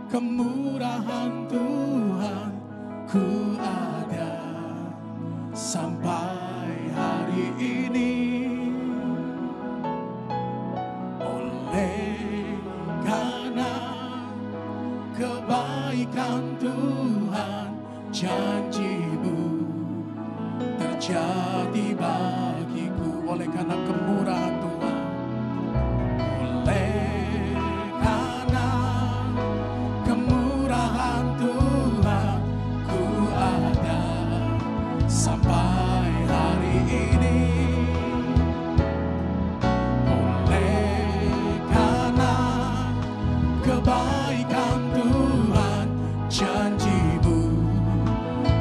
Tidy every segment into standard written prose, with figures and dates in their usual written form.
kemurahan Tuhan ku ada sampai hari ini. Oleh karena kebaikan Tuhan, janji-Mu terjadi bagiku. Oleh karena kemurahan Tuhan, oleh karena kemurahan Tuhan, ku ada sampai hari ini. Oleh karena kebaikan Tuhan, janji-Mu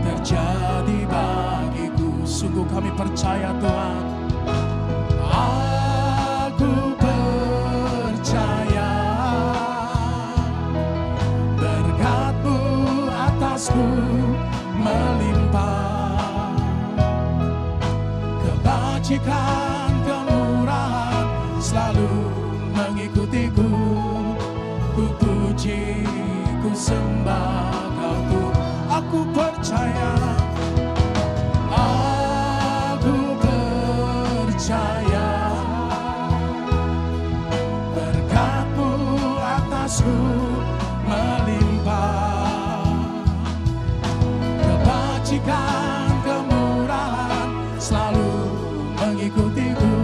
terjadi bagiku. Sungguh kami percaya Tuhan. Aku percaya berkat-Mu atasku melimpah, kebajikan kemurahan selalu mengikutiku. Ku puji, ku sembah Kau Tuhan. Aku percaya, aku percaya berkat-Mu atasku melimpah, kebajikan kemurahan selalu mengikutiku.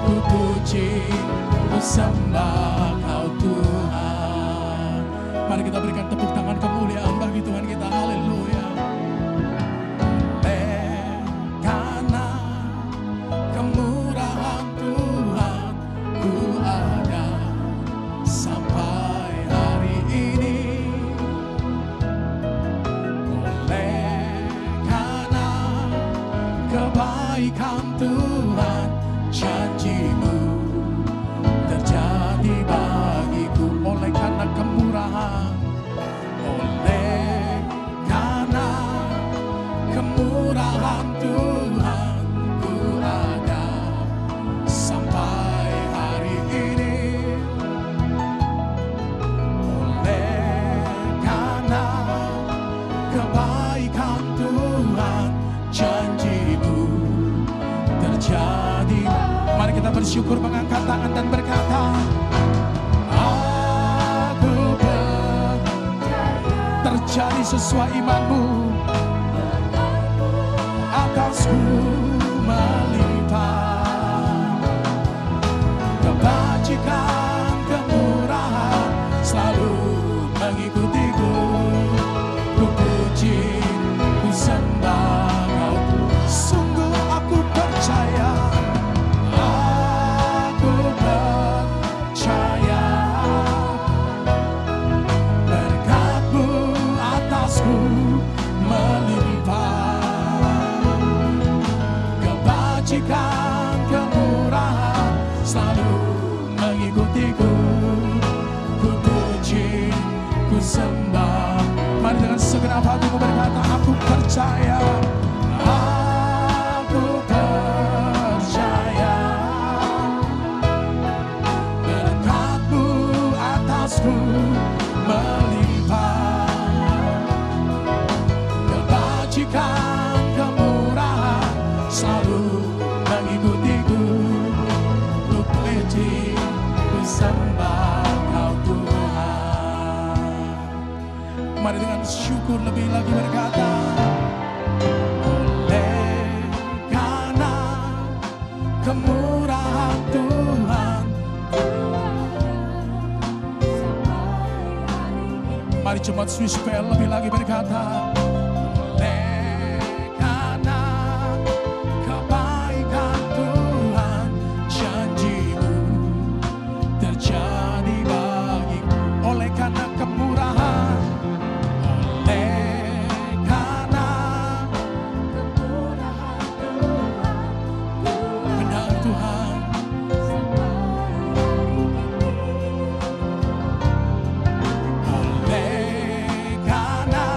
Ku puji, ku sembah Kau Tuhan. Mari kita berikan tepuk tangan kemuliaan bagi Tuhan kita. Haleluya. Karena kemurahan Tuhan, ku ada sampai hari ini. Oleh karena kebaikan Tuhan, janji-Mu terjadi bagiku. Oleh karena kemurahan, oleh karena kemurahan Tuhan, ku ada sampai hari ini. Oleh karena kebaikan Tuhan, janji-Mu terjadi. Mari kita bersyukur, mengangkat tangan dan berkata, aku percaya terjadi sesuai iman-Mu atasku melimpah, kebajikan kemurahan selalu mengikutiku. Ku puji, ku sembah Kau. Sungguh aku percaya, aku percaya berkat-Mu atasku melimpah, kebajikan kemurahan selalu mengikutiku. Ku puji, ku sembah. Mari dengan segenap hatimu berkata, aku percaya, aku percaya berkat-Mu atasku melimpah, kebajikan kemurahan selalu mengikutiku. Ku puji, ku sembah Kau Tuhan. Mari dengan syukur lebih lagi berkata, oleh karena kemurahan Tuhan. Mari jemaat Swiss Bell lebih lagi berkata, oleh karena kebaikan Tuhan, janji-Mu terjadi bagiku. Oleh karena kemurahan, oleh karena kemurahan Tuhan, benar Tuhan. Oleh karena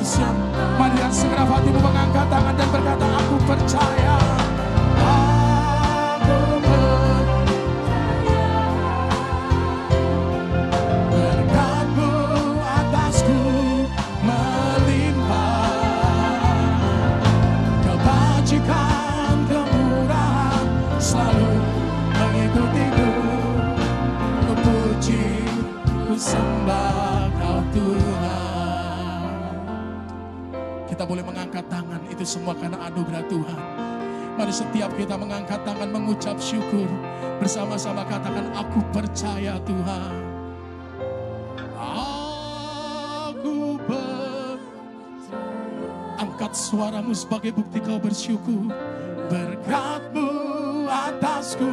Mari dengan segenap hatimu mengangkat tangan dan berkata, aku percaya. Aku percaya. Berkat-Mu atasku melimpah. Kebajikan, kemurahan selalu mengikutiku. Ku puji, ku sembah Kau Tuhan. Kita boleh mengangkat tangan, itu semua karena anugerah Tuhan. Mari setiap kita mengangkat tangan mengucap syukur, bersama-sama katakan, aku percaya Tuhan. Aku angkat suaramu sebagai bukti kau bersyukur. Berkat-Mu atasku.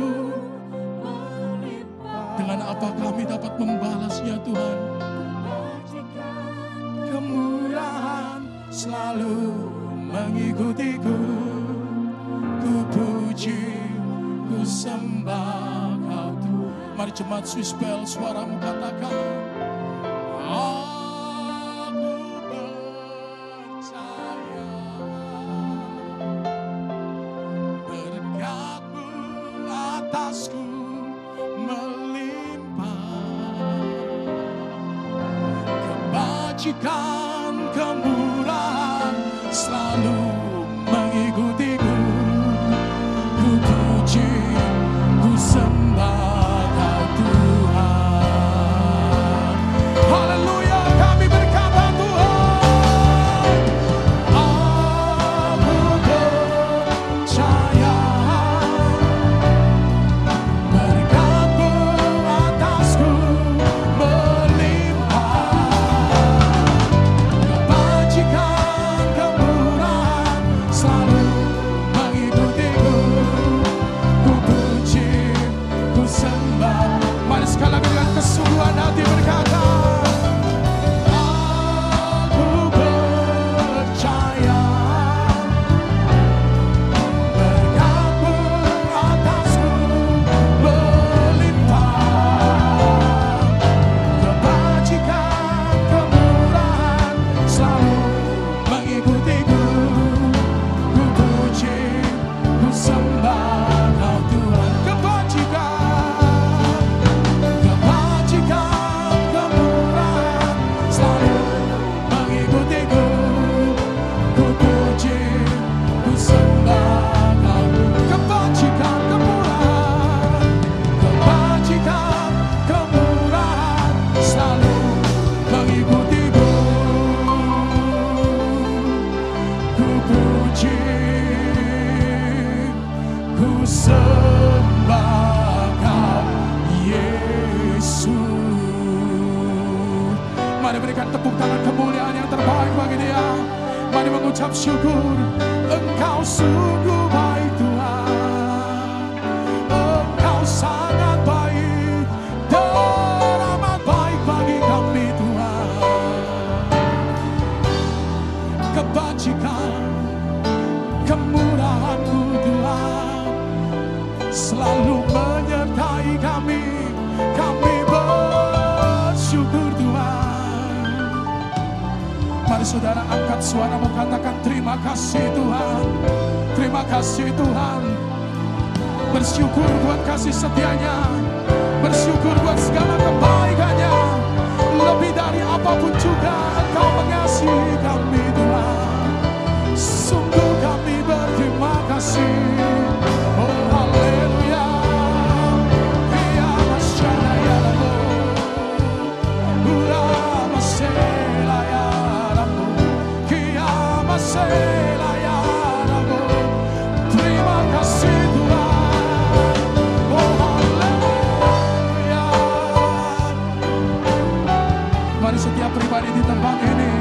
Dengan apa kami dapat membalasnya Tuhan? Kemurahan selalu mengikutiku. Ku puji, ku sembah Kau Tuhan. Mari jemaat Swiss Bell, suaramu katakan, aku percaya. Berkat-Mu atasku melimpah. Kebajikan, kemurahan selalu mengikutiku. Ku puji, ku sembah Kau Tuhan. Haleluya, kami berkata Tuhan, aku percaya. Berkat-Mu atasku melimpah. Kebajikan, kemurahan selalu mengikutiku. Ku puji, ku sembah. Mari sekali lagi dengan kesungguhan hati berkata, aku percaya. Berkat-Mu atasku melimpah. Kebajikan, kemurahan selalu mengikutiku. Ku puji, ku sembah Kau Tuhan. Kebajikan, kemurahan selalu mengikutiku. Ku puji, ku sembah Kau. Kebajikan, kemurahan selalu mengikutiku. Ku puji, ku sembah Kau Yesus. Mari berikan tepuk tangan kemuliaan yang terbaik bagi Dia. Mari mengucap syukur. Engkau sungguh baik Tuhan. Engkau sangat baik, teramat baik bagi kami Tuhan. Kebajikan, kemurahan-Mu Tuhan selalu menyertai kami. Kami bersyukur Tuhan. Mari saudara angkat suaramu katakan, terima kasih Tuhan. Terima kasih Tuhan. Bersyukur buat kasih setianya. Bersyukur buat segala kebaikannya. Lebih dari apapun juga Engkau mengasihi kami Tuhan. Sungguh kami berterima kasih. Oh haleluya. Ya masyana ya Rabbu. Ura masela ya Rabbu. Ya masela ya Rabbu. Terima kasih Tuhan. Oh haleluya. Mari setiap pribadi di tempat ini,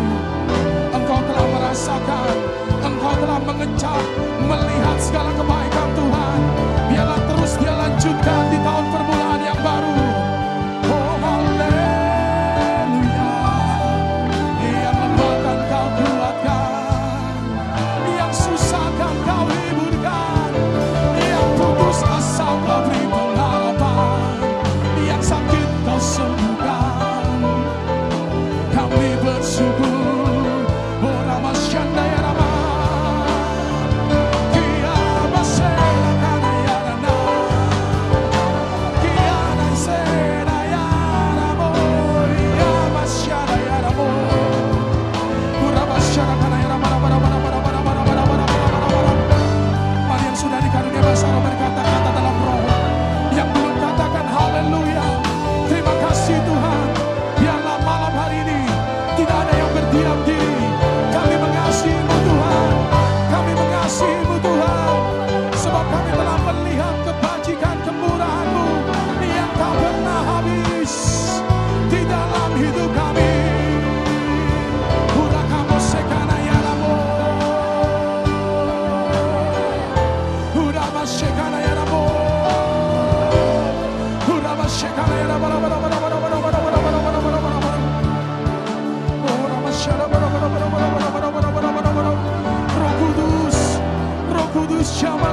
Engkau telah merasakan, Engkau telah mengecap, melihat segala kebaikan Tuhan. Biarlah terus Dia lanjutkan di tahun permulaan yang baru. Oh haleluya. Yang lemah kan Kau kuatkan, yang susah kan Kau hiburkan, yang putus asa Kau beri pengharapan, yang sakit Kau sembuhkan. Kami bersyukur. Oh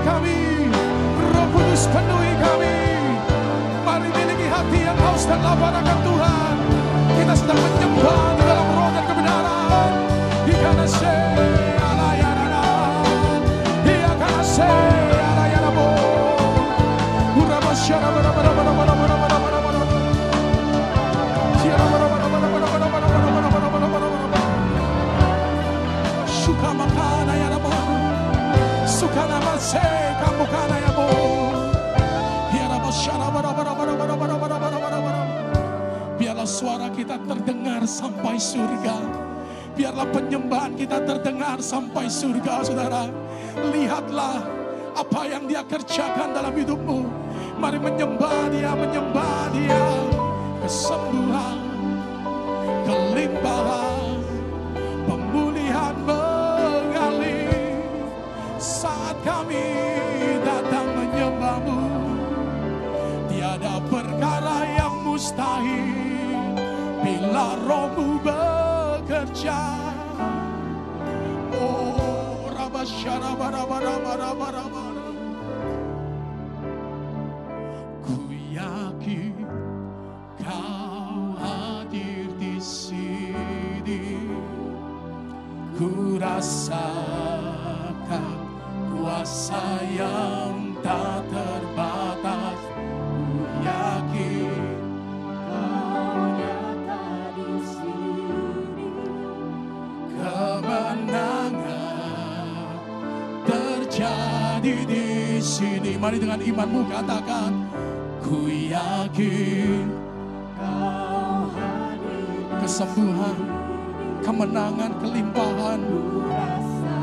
kami. Roh Kudus penuhi kami. Mari miliki hati yang haus dan lapar akan Tuhan. Kita sedang menyembah di dalam roh dan kebenaran. Ikana se alayana, ikana se alayana bo. Urabasyara bara bara bara bara bara bara bara bara. Siara bara bara bara bara bara bara bara bara bara bara bara. Suka makana ya bo. Suka nama se kamu kana ya bo. Siara basyara bara bara bara bara bara bara bara bara. Biarlah suara kita terdengar sampai surga. Biarlah penyembahan kita terdengar sampai surga, saudara. Lihatlah apa yang Dia kerjakan dalam hidupmu. Mari menyembah Dia, menyembah Dia. Kesembuhan, kelimpahan, pemulihan mengalir saat kami datang menyembah-Mu. Tiada perkara yang mustahil bila Roh-Mu bekerja. Oh, rabasyara bara bara bara bara bara. Ku yakin Kau hadir di sini. Ku rasakan kuasa yang tak terbatas. Ku yakin Kau nyata di sini. Kemenangan terjadi di sini. Mari dengan imanmu katakan, ku yakin Kau hadir. Kesembuhan, kemenangan, kelimpahan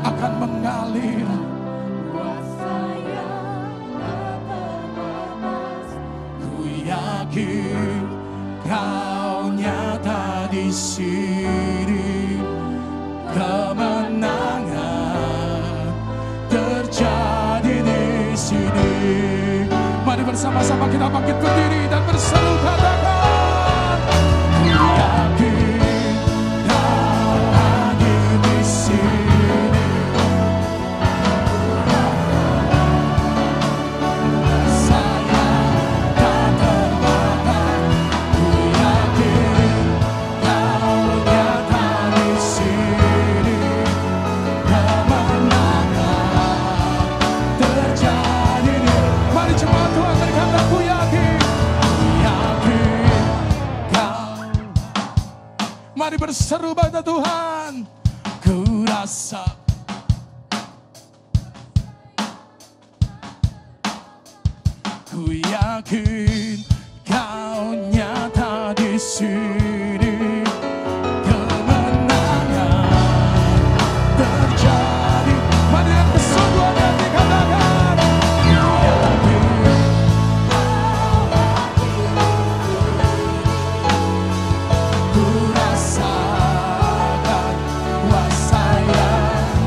akan mengalir. Kuasa yang tak terbatas. Ku yakin Kau nyata di sini. Kemenangan terjadi di sini. Mari bersama-sama kita bangkit berdiri dan berseru katakan, ku yakin Kau hadir di sini. Saya tak terbatas. Ku yakin Kau nyata di sini. Kemenangan terjadi di. Mari jemaat Tuhan berkata, ku yakin Kau. Mari berseru pada Tuhan, ku rasa. Ku yakin Kau nyata di sini. Kemenangan terjadi. Mari dengan kesungguhan hati katakan, ku yakin ku rasakan kuasa yang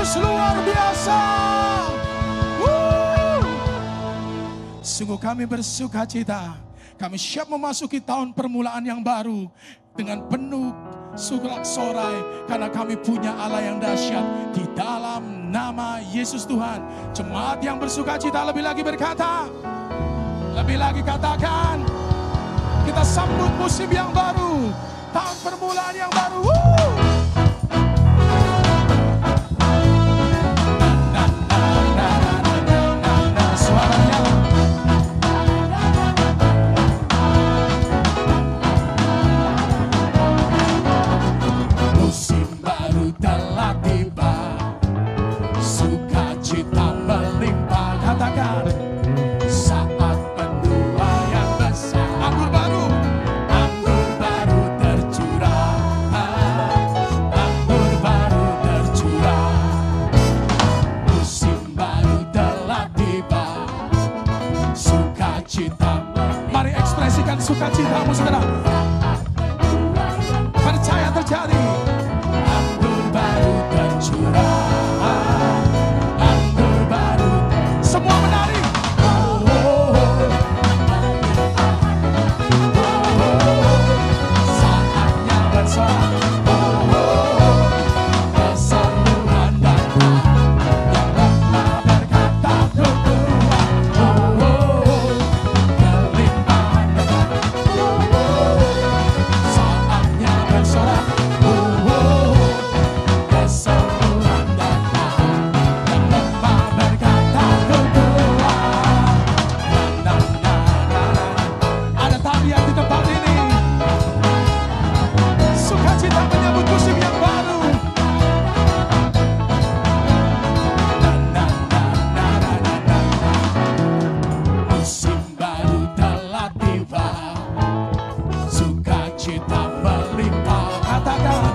Yesus luar biasa. Sungguh kami bersuka cita. Kami siap memasuki tahun permulaan yang baru dengan penuh sorak-sorai karena kami punya Allah yang dahsyat di dalam nama Yesus Tuhan. Jemaat yang bersuka cita lebih lagi berkata, lebih lagi katakan, kita sambut musim yang baru, tahun permulaan yang baru. Suaranya. Musim baru telah tiba, sukacita melimpah. Katakan, saat penuaian besar. Anggur baru tercurah. Anggur baru tercurah. Musim baru telah tiba, sukacita. Mari ekspresikan sukacitamu, saudara. Percaya terjadi. Anggur baru tercurah. Anggur baru. Semua menari. Saatnya bersorak. Kesembuhan datang. Yang lemah berkata ku kuat. Kelimpahan datang. Saatnya bersorak. Kesembuhan datang. Yang lemah berkata ku kuat. Ada tabiat di tempat ini. Sukacita menyambut musim yang baru. Musim baru telah tiba, sukacita melimpah. Katakan,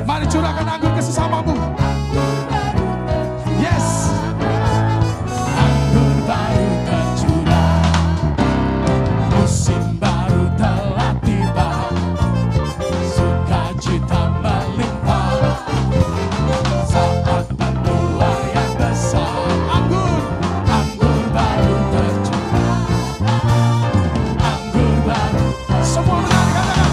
mari curahkan anggur ke sesamamu. Yes. Anggur baru tercurah. Musim baru telah tiba, sukacita melimpah. Saat penuaian besar. Anggur baru tercurah. Anggur baru. Semua menari, katakan.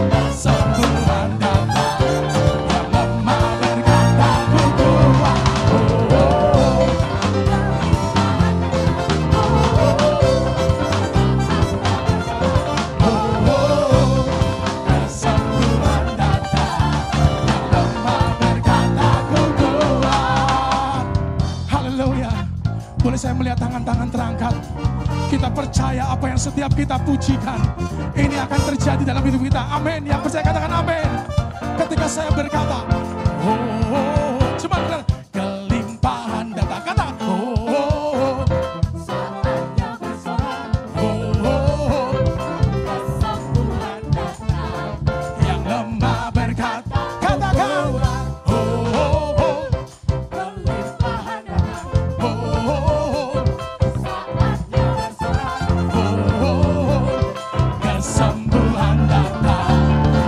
Kesembuhan datang. Yang lemah berkata ku kuat. Kesembuhan datang. Yang lemah berkata ku kuat. Haleluya. Boleh saya melihat tangan-tangan terangkat? Kita percaya apa yang setiap kita pujikan, ini akan terjadi dalam hidup kita. Amin. Yang percaya katakan amin. Ketika saya berkata, cuma bilang, kelimpahan datang. Katakan, saatnya bersorak. Kesembuhan datang. Yang lemah berkata, katakan, kelimpahan datang. Saatnya bersorak. Kesembuhan datang.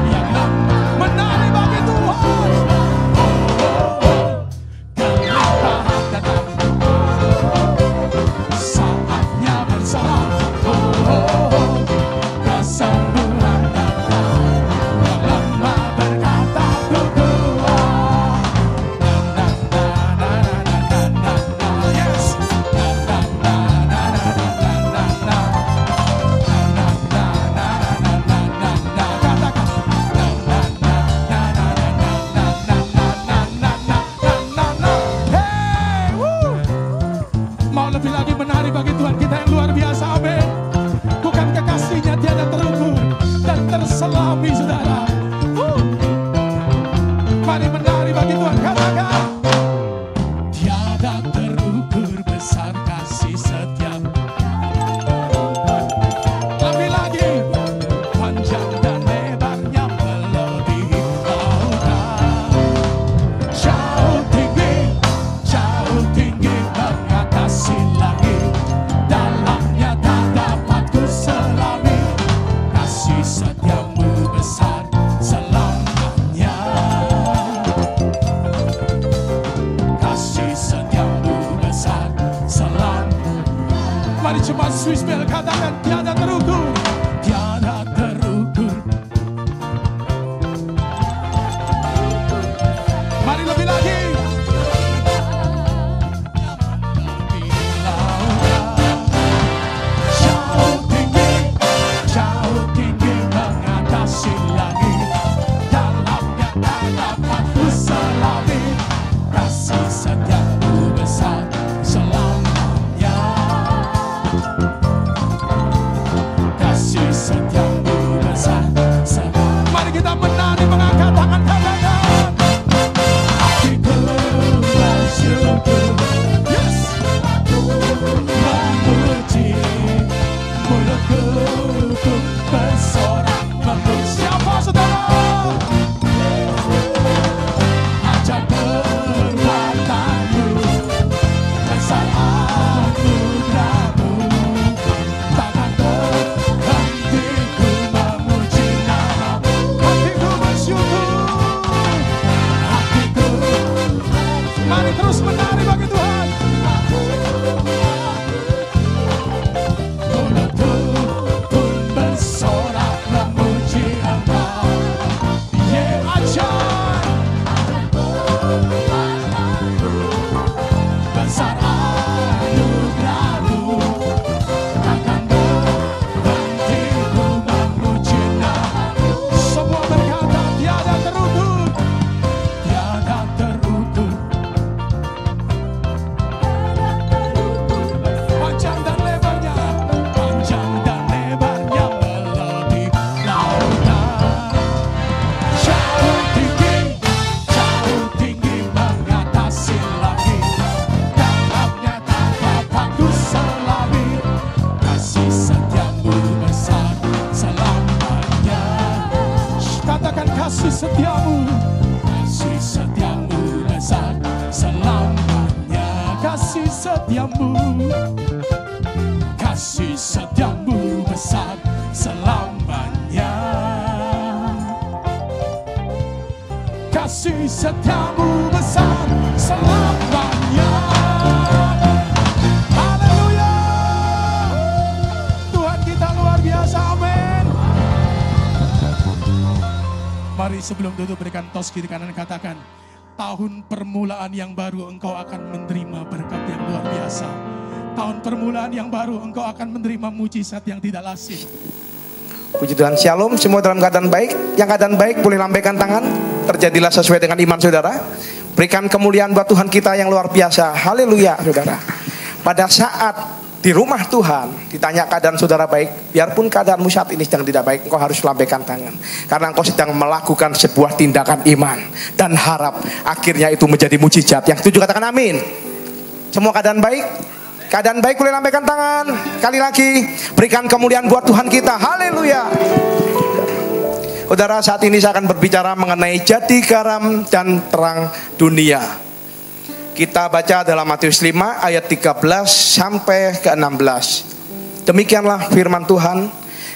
Yang lemah menari bagi Tuhan. Kelimpahan datang. Saatnya bersorak. Kesembuhan datang. Yang lemah berkata ku kuat. Yes. Hey, woo. Mau lebih lagi menari bagi Tuhan kita yang luar biasa, amin. Bukan kekasihnya tiada terukur dan terselami, saudara. Mari menari bagi Tuhan, katakan, tiada terukur besar kasih setia. Lebih lagi, panjang dan lebarnya melebihi lautan. Jauh tinggi mengatasi langit. Mari jemaat Swiss Bell katakan tiada terukur, tiada terukur. Mari lebih lagi. Jauh tinggi mengatasi langit, dalamnya tak dapat ku selami. Kasih setiamu besar selamanya. Kasih setiamu besar selamanya. Mari kita menari mengangkat tangan katakan, hatiku bersyukur, yes, memuji, mulutku pun bersorak memuji. Siapa saudara? Ajar perbuatanmu, besar anugerahmu, takkan berhenti ku memuji namamu. Hatiku bersyukur, hatiku. Mari terus menari bagi Tuhan. Mulutku pun bersorak memuji Engkau. Yeah, ajar besar anugerahmu, takkan berhenti ku memuji namamu. Semua berkata tiada terukur, tiada terukur. Panjang dan lebarnya, panjang dan lebarnya melebihi lautan. Jauh tinggi mengatasi langit, dalamnya tak dapat ku selami. Kasih setiamu besar selamanya. Katakan kasih setiamu besar selamanya. Kasih setiamu besar selamanya. Kasih setiamu besar selamanya. Haleluya. Tuhan kita luar biasa, amin. Mari sebelum duduk berikan tos kiri kanan, katakan, tahun permulaan yang baru engkau akan menerima berkat yang luar biasa. Tahun permulaan yang baru engkau akan menerima mujizat yang tidak lazim. Puji Tuhan, shalom, semua dalam keadaan baik. Yang keadaan baik boleh lambaikan tangan. Terjadilah sesuai dengan iman saudara. Berikan kemuliaan buat Tuhan kita yang luar biasa. Haleluya saudara. Pada saat di rumah Tuhan ditanya keadaan saudara baik, biarpun keadaanmu saat ini sedang tidak baik, engkau harus lambaikan tangan. Karena engkau sedang melakukan sebuah tindakan iman, dan harap akhirnya itu menjadi mujizat. Yang setuju katakan amin. Semua keadaan baik? Keadaan baik boleh lambaikan tangan. Kali lagi, berikan kemuliaan buat Tuhan kita. Haleluya. Saudara, saat ini saya akan berbicara mengenai jadi garam dan terang dunia. Kita baca dalam Matius 5 ayat 13 sampai ke 16. Demikianlah firman Tuhan.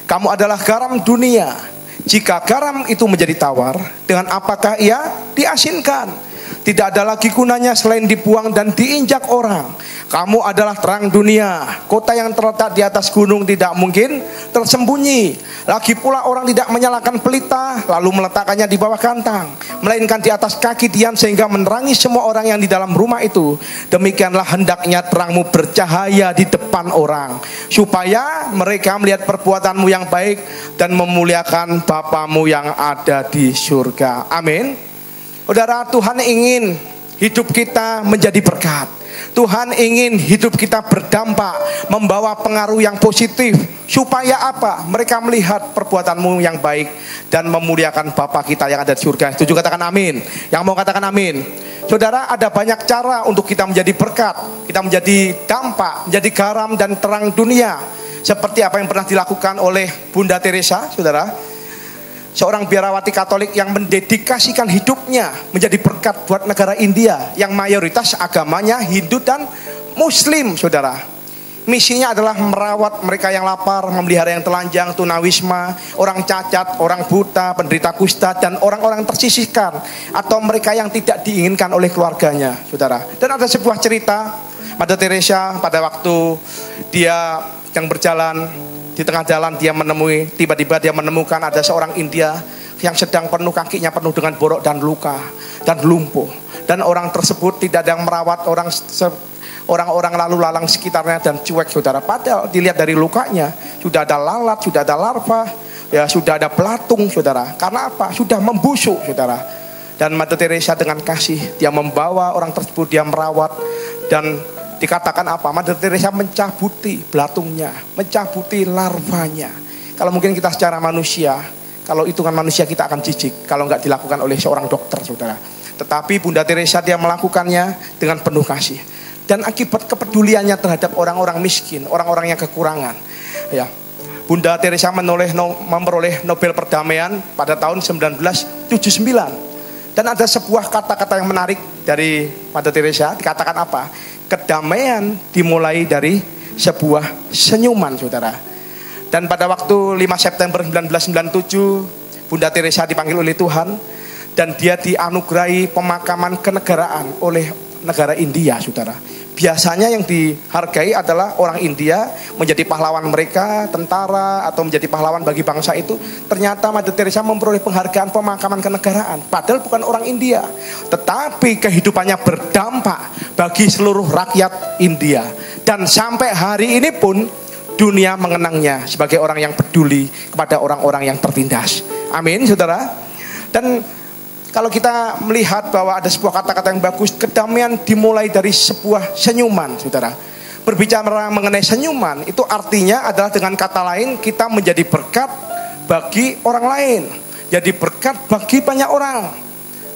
Kamu adalah garam dunia. Jika garam itu menjadi tawar, dengan apakah ia diasinkan? Tidak ada lagi gunanya selain dibuang dan diinjak orang. Kamu adalah terang dunia. Kota yang terletak di atas gunung tidak mungkin tersembunyi. Lagi pula orang tidak menyalakan pelita lalu meletakkannya di bawah kantang, melainkan di atas kaki Dian sehingga menerangi semua orang yang di dalam rumah itu. Demikianlah hendaknya terangmu bercahaya di depan orang, supaya mereka melihat perbuatanmu yang baik dan memuliakan Bapamu yang ada di surga. Amin. Saudara, Tuhan ingin hidup kita menjadi berkat. Tuhan ingin hidup kita berdampak, membawa pengaruh yang positif. Supaya apa? Mereka melihat perbuatanmu yang baik dan memuliakan Bapa kita yang ada di surga. Setuju katakan amin. Yang mau katakan amin. Saudara, ada banyak cara untuk kita menjadi berkat, kita menjadi dampak, menjadi garam dan terang dunia. Seperti apa yang pernah dilakukan oleh Bunda Teresa, saudara. Seorang biarawati Katolik yang mendedikasikan hidupnya menjadi berkat buat negara India yang mayoritas agamanya Hindu dan Muslim, saudara. Misinya adalah merawat mereka yang lapar, memelihara yang telanjang, tunawisma, orang cacat, orang buta, penderita kusta, dan orang-orang tersisihkan atau mereka yang tidak diinginkan oleh keluarganya, saudara. Dan ada sebuah cerita, Mother Teresa pada waktu dia yang berjalan di tengah jalan, tiba-tiba dia menemukan ada seorang India yang sedang kakinya penuh dengan borok dan luka dan lumpuh, dan orang tersebut tidak ada yang merawat orang-orang lalu lalang sekitarnya dan cuek, saudara. Padahal dilihat dari lukanya sudah ada lalat, sudah ada larva, ya sudah ada belatung, saudara. Karena apa? Sudah membusuk, saudara. Dan Mother Teresa dengan kasih dia membawa orang tersebut, dia merawat, dan dikatakan apa? Mother Teresa mencabuti belatungnya, mencabuti larvanya. Kalau mungkin kita secara manusia, kalau hitungan manusia kita akan jijik kalau nggak dilakukan oleh seorang dokter, saudara. Tetapi Bunda Teresa dia melakukannya dengan penuh kasih. Dan akibat kepeduliannya terhadap orang-orang miskin, orang-orang yang kekurangan, ya, Bunda Teresa memperoleh Nobel Perdamaian pada tahun 1979. Dan ada sebuah kata-kata yang menarik dari Mother Teresa, dikatakan apa? Kedamaian dimulai dari sebuah senyuman, saudara. Dan pada waktu 5 September 1997, Bunda Teresa dipanggil oleh Tuhan, dan dia dianugerahi pemakaman kenegaraan oleh negara India, saudara. Biasanya yang dihargai adalah orang India menjadi pahlawan mereka, tentara, atau menjadi pahlawan bagi bangsa itu. Ternyata Mother Teresa memperoleh penghargaan pemakaman kenegaraan, padahal bukan orang India, tetapi kehidupannya berdampak bagi seluruh rakyat India. Dan sampai hari ini pun dunia mengenangnya sebagai orang yang peduli kepada orang-orang yang tertindas. Amin, saudara. Dan kalau kita melihat bahwa ada sebuah kata-kata yang bagus, kedamaian dimulai dari sebuah senyuman, saudara. Berbicara mengenai senyuman, itu artinya adalah dengan kata lain, kita menjadi berkat bagi orang lain, jadi berkat bagi banyak orang.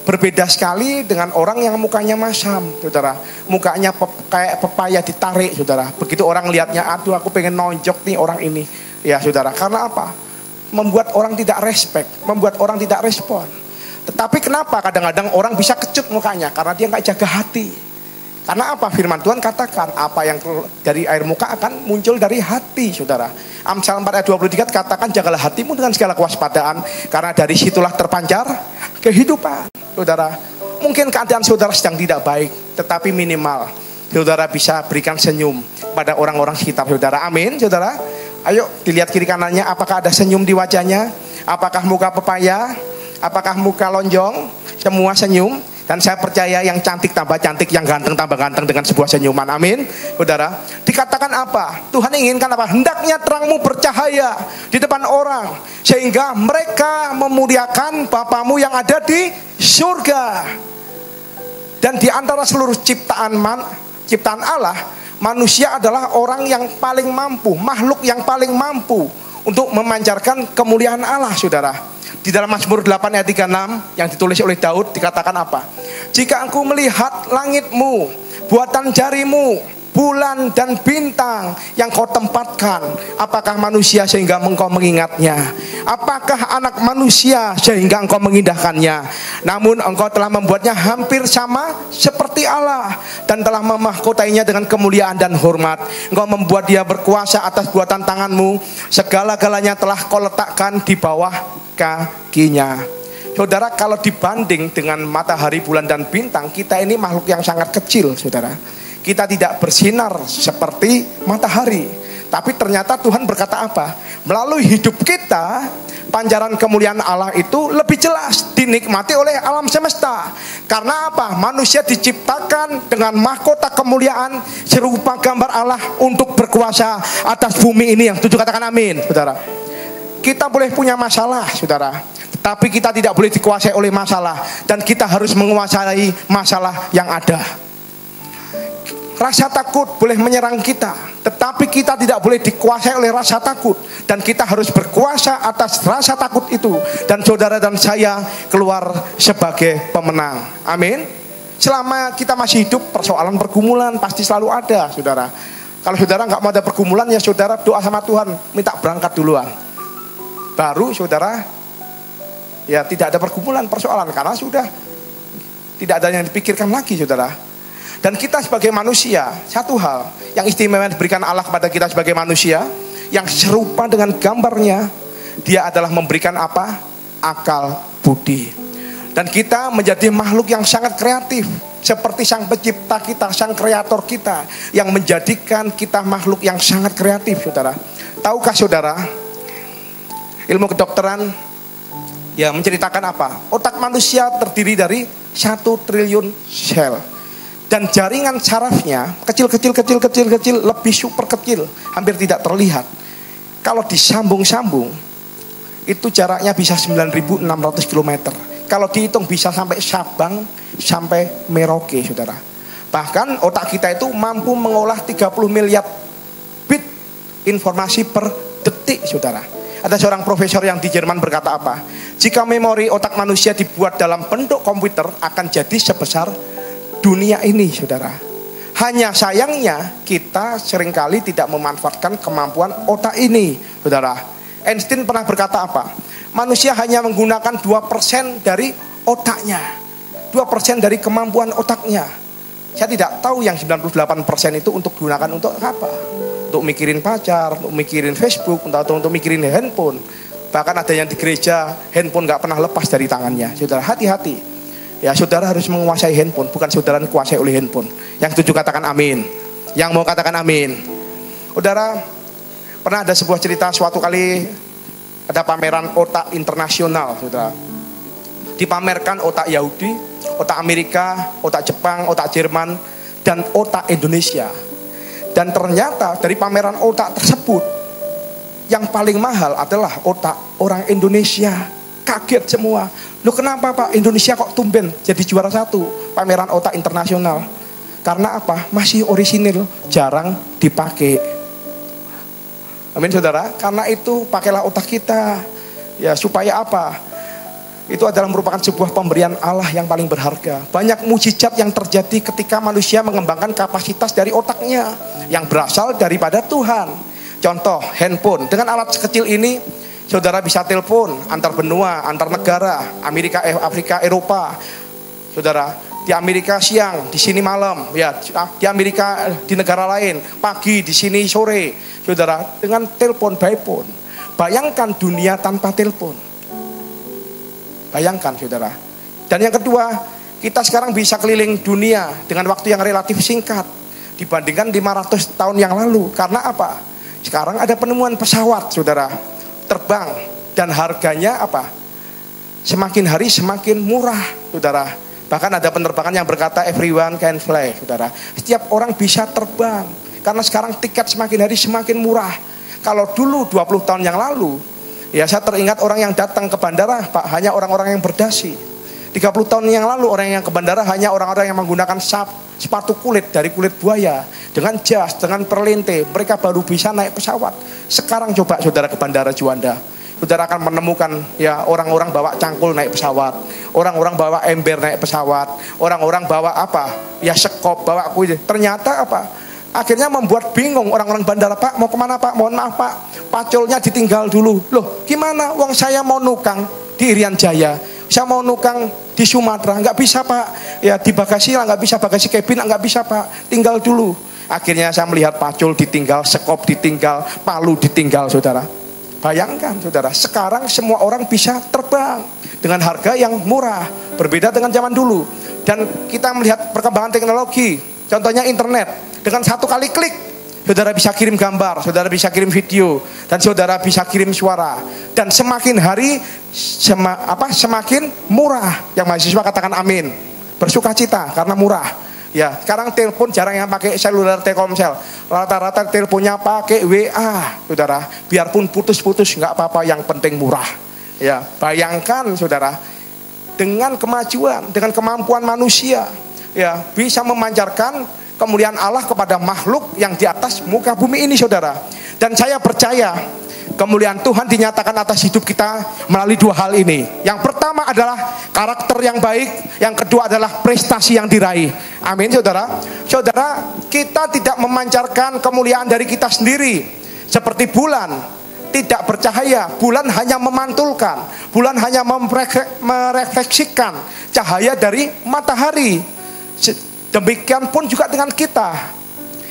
Berbeda sekali dengan orang yang mukanya masam, saudara. Mukanya kayak pepaya ditarik, saudara. Begitu orang lihatnya, aduh aku pengen nonjok nih orang ini, ya saudara. Karena apa? Membuat orang tidak respect, membuat orang tidak respon. Tetapi kenapa kadang-kadang orang bisa kecut mukanya? Karena dia nggak jaga hati. Karena apa? Firman Tuhan katakan, apa yang dari air muka akan muncul dari hati, saudara. Amsal 4 ayat 23 katakan, jagalah hatimu dengan segala kewaspadaan, karena dari situlah terpancar kehidupan, saudara. Mungkin keadaan saudara sedang tidak baik, tetapi minimal saudara bisa berikan senyum pada orang-orang sekitar saudara. Amin, saudara. Ayo dilihat kiri kanannya, apakah ada senyum di wajahnya? Apakah muka pepaya? Apakah muka lonjong? Semua senyum. Dan saya percaya yang cantik tambah cantik, yang ganteng tambah ganteng dengan sebuah senyuman. Amin, saudara. Dikatakan apa? Tuhan inginkan apa? Hendaknya terangmu bercahaya di depan orang, sehingga mereka memuliakan Bapamu yang ada di surga. Dan di antara seluruh ciptaan Allah, manusia adalah orang yang paling mampu, makhluk yang paling mampu untuk memancarkan kemuliaan Allah, saudara. Di dalam Mazmur 8 ayat 36 yang ditulis oleh Daud dikatakan apa? Jika engkau melihat langitmu, buatan jarimu, bulan dan bintang yang kau tempatkan, apakah manusia sehingga engkau mengingatnya? Apakah anak manusia sehingga engkau mengindahkannya? Namun engkau telah membuatnya hampir sama seperti Allah, dan telah memahkotainya dengan kemuliaan dan hormat. Engkau membuat dia berkuasa atas buatan tanganmu, segala-galanya telah kau letakkan di bawah kakinya. Saudara, kalau dibanding dengan matahari, bulan dan bintang, kita ini makhluk yang sangat kecil, saudara. Kita tidak bersinar seperti matahari. Tapi ternyata Tuhan berkata apa? Melalui hidup kita, pancaran kemuliaan Allah itu lebih jelas dinikmati oleh alam semesta. Karena apa? Manusia diciptakan dengan mahkota kemuliaan serupa gambar Allah untuk berkuasa atas bumi ini. Yang setuju katakan amin, saudara. Kita boleh punya masalah, saudara, tapi kita tidak boleh dikuasai oleh masalah, dan kita harus menguasai masalah yang ada. Rasa takut boleh menyerang kita, tetapi kita tidak boleh dikuasai oleh rasa takut, dan kita harus berkuasa atas rasa takut itu. Dan saudara dan saya keluar sebagai pemenang. Amin. Selama kita masih hidup, persoalan pergumulan pasti selalu ada, saudara. Kalau saudara nggak mau ada pergumulan, ya saudara doa sama Tuhan, minta berangkat duluan. Baru saudara ya tidak ada pergumulan persoalan, karena sudah tidak ada yang dipikirkan lagi, saudara. Dan kita sebagai manusia, satu hal yang istimewa diberikan Allah kepada kita sebagai manusia, yang serupa dengan gambarnya, dia adalah memberikan apa? Akal budi. Dan kita menjadi makhluk yang sangat kreatif, seperti sang pencipta kita, sang kreator kita, yang menjadikan kita makhluk yang sangat kreatif, saudara. Tahukah saudara, ilmu kedokteran ya menceritakan apa? Otak manusia terdiri dari 1 triliun sel. Dan jaringan sarafnya kecil, lebih super kecil, hampir tidak terlihat. Kalau disambung-sambung, itu jaraknya bisa 9.600 km. Kalau dihitung bisa sampai Sabang, sampai Merauke, saudara. Bahkan otak kita itu mampu mengolah 30 miliar bit informasi per detik, saudara. Ada seorang profesor yang di Jerman berkata apa? Jika memori otak manusia dibuat dalam bentuk komputer, akan jadi sebesar dunia ini, saudara. Hanya sayangnya kita seringkali tidak memanfaatkan kemampuan otak ini, saudara. Einstein pernah berkata apa? Manusia hanya menggunakan 2% dari otaknya, 2% dari kemampuan otaknya. Saya tidak tahu yang 98% itu untuk gunakan untuk apa? Untuk mikirin pacar, untuk mikirin Facebook, atau untuk mikirin handphone. Bahkan ada yang di gereja handphone gak pernah lepas dari tangannya. Saudara, hati-hati. Ya, saudara harus menguasai handphone, bukan saudara dikuasai oleh handphone. Yang setuju katakan amin. Yang mau katakan amin. Saudara, pernah ada sebuah cerita, suatu kali ada pameran otak internasional, saudara. Dipamerkan otak Yahudi, otak Amerika, otak Jepang, otak Jerman, dan otak Indonesia. Dan ternyata dari pameran otak tersebut, yang paling mahal adalah otak orang Indonesia. Kaget semua. Loh, kenapa Pak Indonesia kok tumben jadi juara 1 pameran otak internasional? Karena apa? Masih orisinil, jarang dipakai. Amin, saudara. Karena itu pakailah otak kita. Ya, supaya apa? Itu adalah merupakan sebuah pemberian Allah yang paling berharga. Banyak mujizat yang terjadi ketika manusia mengembangkan kapasitas dari otaknya yang berasal daripada Tuhan. Contoh, handphone. Dengan alat sekecil ini, saudara bisa telepon antar benua, antar negara, Amerika, Afrika, Eropa. Saudara, di Amerika siang, di sini malam, ya, di Amerika di negara lain, pagi, di sini sore. Saudara, dengan telepon by phone. Bayangkan dunia tanpa telepon. Bayangkan, saudara. Dan yang kedua, kita sekarang bisa keliling dunia dengan waktu yang relatif singkat dibandingkan 500 tahun yang lalu. Karena apa? Sekarang ada penemuan pesawat, saudara, terbang, dan harganya apa? Semakin hari semakin murah, saudara. Bahkan ada penerbangan yang berkata everyone can fly, saudara. Setiap orang bisa terbang karena sekarang tiket semakin hari semakin murah. Kalau dulu 20 tahun yang lalu, ya saya teringat orang yang datang ke bandara, Pak, hanya orang-orang yang berdasi. 30 tahun yang lalu orang yang ke bandara hanya orang-orang yang menggunakan sepatu kulit dari kulit buaya, dengan jas, dengan perlente, mereka baru bisa naik pesawat. Sekarang coba saudara ke bandara Juanda, saudara akan menemukan ya orang-orang bawa cangkul naik pesawat, orang-orang bawa ember naik pesawat, orang-orang bawa apa? Ya sekop, bawa kuil. Ternyata apa? Akhirnya membuat bingung orang-orang bandara, Pak, mau kemana Pak? Mohon maaf Pak, paculnya ditinggal dulu. Loh, gimana? Wong saya mau nukang di Irian Jaya, saya mau nukang di Sumatera, nggak bisa Pak. Ya di bagasi lah nggak bisa, bagasi cabin nggak bisa Pak, tinggal dulu. Akhirnya saya melihat pacul ditinggal, sekop ditinggal, palu ditinggal, saudara. Bayangkan, saudara, sekarang semua orang bisa terbang dengan harga yang murah, berbeda dengan zaman dulu. Dan kita melihat perkembangan teknologi, contohnya internet. Dengan satu kali klik, saudara bisa kirim gambar, saudara bisa kirim video, dan saudara bisa kirim suara. Dan semakin hari semakin murah. Yang mahasiswa katakan amin. Bersukacita karena murah. Ya, sekarang telepon jarang yang pakai seluler Telkomsel. Rata-rata teleponnya pakai WA, saudara. Biarpun putus-putus nggak apa-apa, yang penting murah. Ya, bayangkan saudara, dengan kemajuan, dengan kemampuan manusia, ya bisa memancarkan kemuliaan Allah kepada makhluk yang di atas muka bumi ini, saudara. Dan saya percaya kemuliaan Tuhan dinyatakan atas hidup kita melalui dua hal ini. Yang pertama adalah karakter yang baik, yang kedua adalah prestasi yang diraih. Amin, saudara. Saudara, kita tidak memancarkan kemuliaan dari kita sendiri. Seperti bulan tidak bercahaya, bulan hanya memantulkan, bulan hanya merefleksikan cahaya dari matahari. Demikian pun juga dengan kita.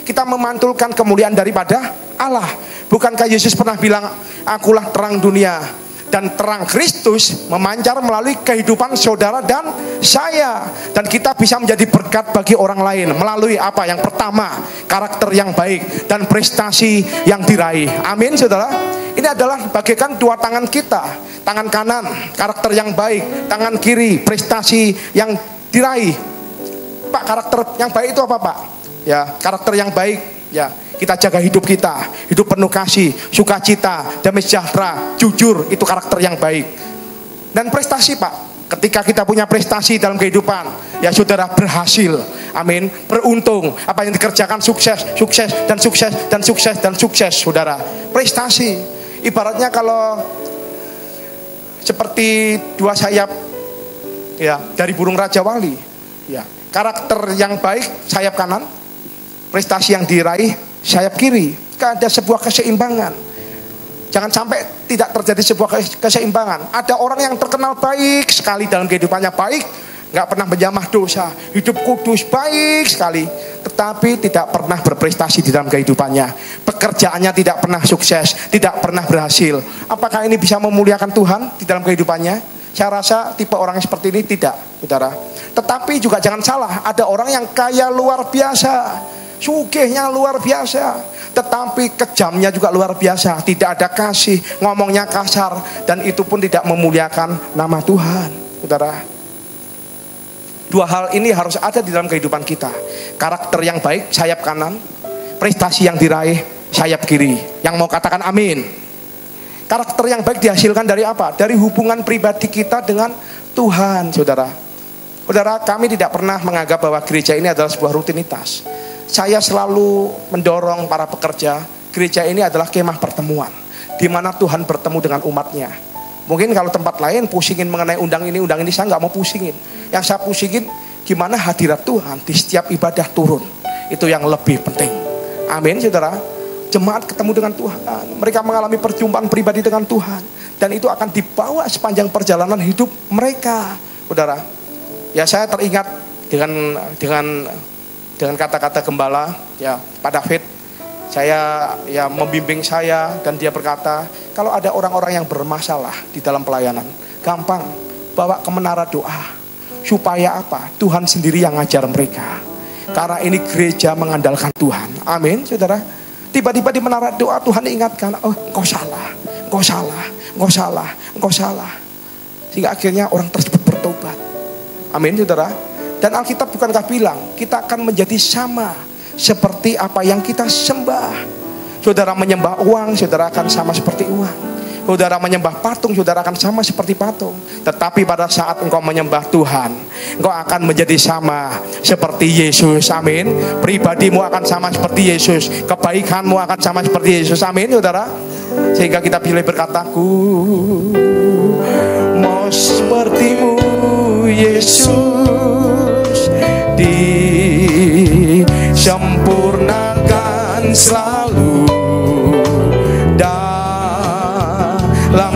Kita memantulkan kemuliaan daripada Allah. Bukankah Yesus pernah bilang, akulah terang dunia, dan terang Kristus memancar melalui kehidupan saudara dan saya. Dan kita bisa menjadi berkat bagi orang lain melalui apa? Yang pertama, karakter yang baik dan prestasi yang diraih. Amin, saudara. Ini adalah bagaikan dua tangan kita. Tangan kanan, karakter yang baik. Tangan kiri, prestasi yang diraih. Pak, karakter yang baik itu apa, Pak? Ya, karakter yang baik, ya, kita jaga hidup kita, hidup penuh kasih, sukacita, damai sejahtera, jujur, itu karakter yang baik. Dan prestasi, Pak, ketika kita punya prestasi dalam kehidupan, ya saudara berhasil, amin, beruntung, apa yang dikerjakan sukses, sukses, dan sukses, dan sukses, dan sukses, saudara. Prestasi, ibaratnya kalau seperti dua sayap, ya, dari burung Raja Wali, ya, karakter yang baik sayap kanan, prestasi yang diraih sayap kiri. Ada sebuah keseimbangan. Jangan sampai tidak terjadi sebuah keseimbangan. Ada orang yang terkenal baik sekali dalam kehidupannya, baik, nggak pernah menjamah dosa, hidup kudus, baik sekali, tetapi tidak pernah berprestasi di dalam kehidupannya. Pekerjaannya tidak pernah sukses, tidak pernah berhasil. Apakah ini bisa memuliakan Tuhan di dalam kehidupannya? Saya rasa tipe orang seperti ini tidak, saudara. Tetapi juga jangan salah, ada orang yang kaya luar biasa, sugihnya luar biasa, tetapi kejamnya juga luar biasa, tidak ada kasih, ngomongnya kasar, dan itu pun tidak memuliakan nama Tuhan, saudara. Dua hal ini harus ada di dalam kehidupan kita. Karakter yang baik sayap kanan, prestasi yang diraih sayap kiri. Yang mau katakan amin? Karakter yang baik dihasilkan dari apa? Dari hubungan pribadi kita dengan Tuhan, saudara. Saudara, kami tidak pernah menganggap bahwa gereja ini adalah sebuah rutinitas. Saya selalu mendorong para pekerja, gereja ini adalah kemah pertemuan, di mana Tuhan bertemu dengan umatnya. Mungkin kalau tempat lain pusingin mengenai undang ini, saya nggak mau pusingin. Yang saya pusingin, gimana hadirat Tuhan di setiap ibadah turun. Itu yang lebih penting. Amin, saudara. Jemaat ketemu dengan Tuhan, mereka mengalami perjumpaan pribadi dengan Tuhan, dan itu akan dibawa sepanjang perjalanan hidup mereka, saudara. Ya, saya teringat dengan kata-kata gembala, ya, Pak David, saya ya membimbing saya, dan dia berkata, kalau ada orang-orang yang bermasalah di dalam pelayanan, gampang bawa ke menara doa. Supaya apa? Tuhan sendiri yang ngajar mereka. Karena ini gereja mengandalkan Tuhan. Amin, saudara. Tiba-tiba di menara doa Tuhan ingatkan, oh engkau salah, engkau salah, engkau salah, engkau salah. Sehingga akhirnya orang tersebut bertobat. Amin, saudara. Dan Alkitab bukankah bilang kita akan menjadi sama seperti apa yang kita sembah. Saudara menyembah uang, saudara akan sama seperti uang. Saudara menyembah patung, saudara akan sama seperti patung. Tetapi pada saat engkau menyembah Tuhan, engkau akan menjadi sama seperti Yesus. Amin. Pribadimu akan sama seperti Yesus, kebaikanmu akan sama seperti Yesus. Amin, saudara. Sehingga kita pilih berkata, ku mau sepertimu Yesus, disempurnakan selalu dalam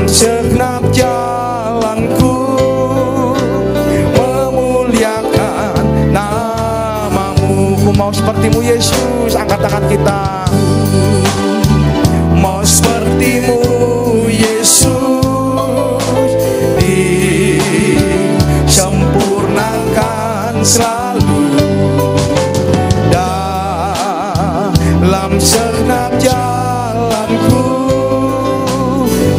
segenap jalanku, memuliakan namamu. Ku mau sepertimu Yesus, angkat tangan kita. Mau sepertimu Yesus, disempurnakan selalu dalam segenap jalanku,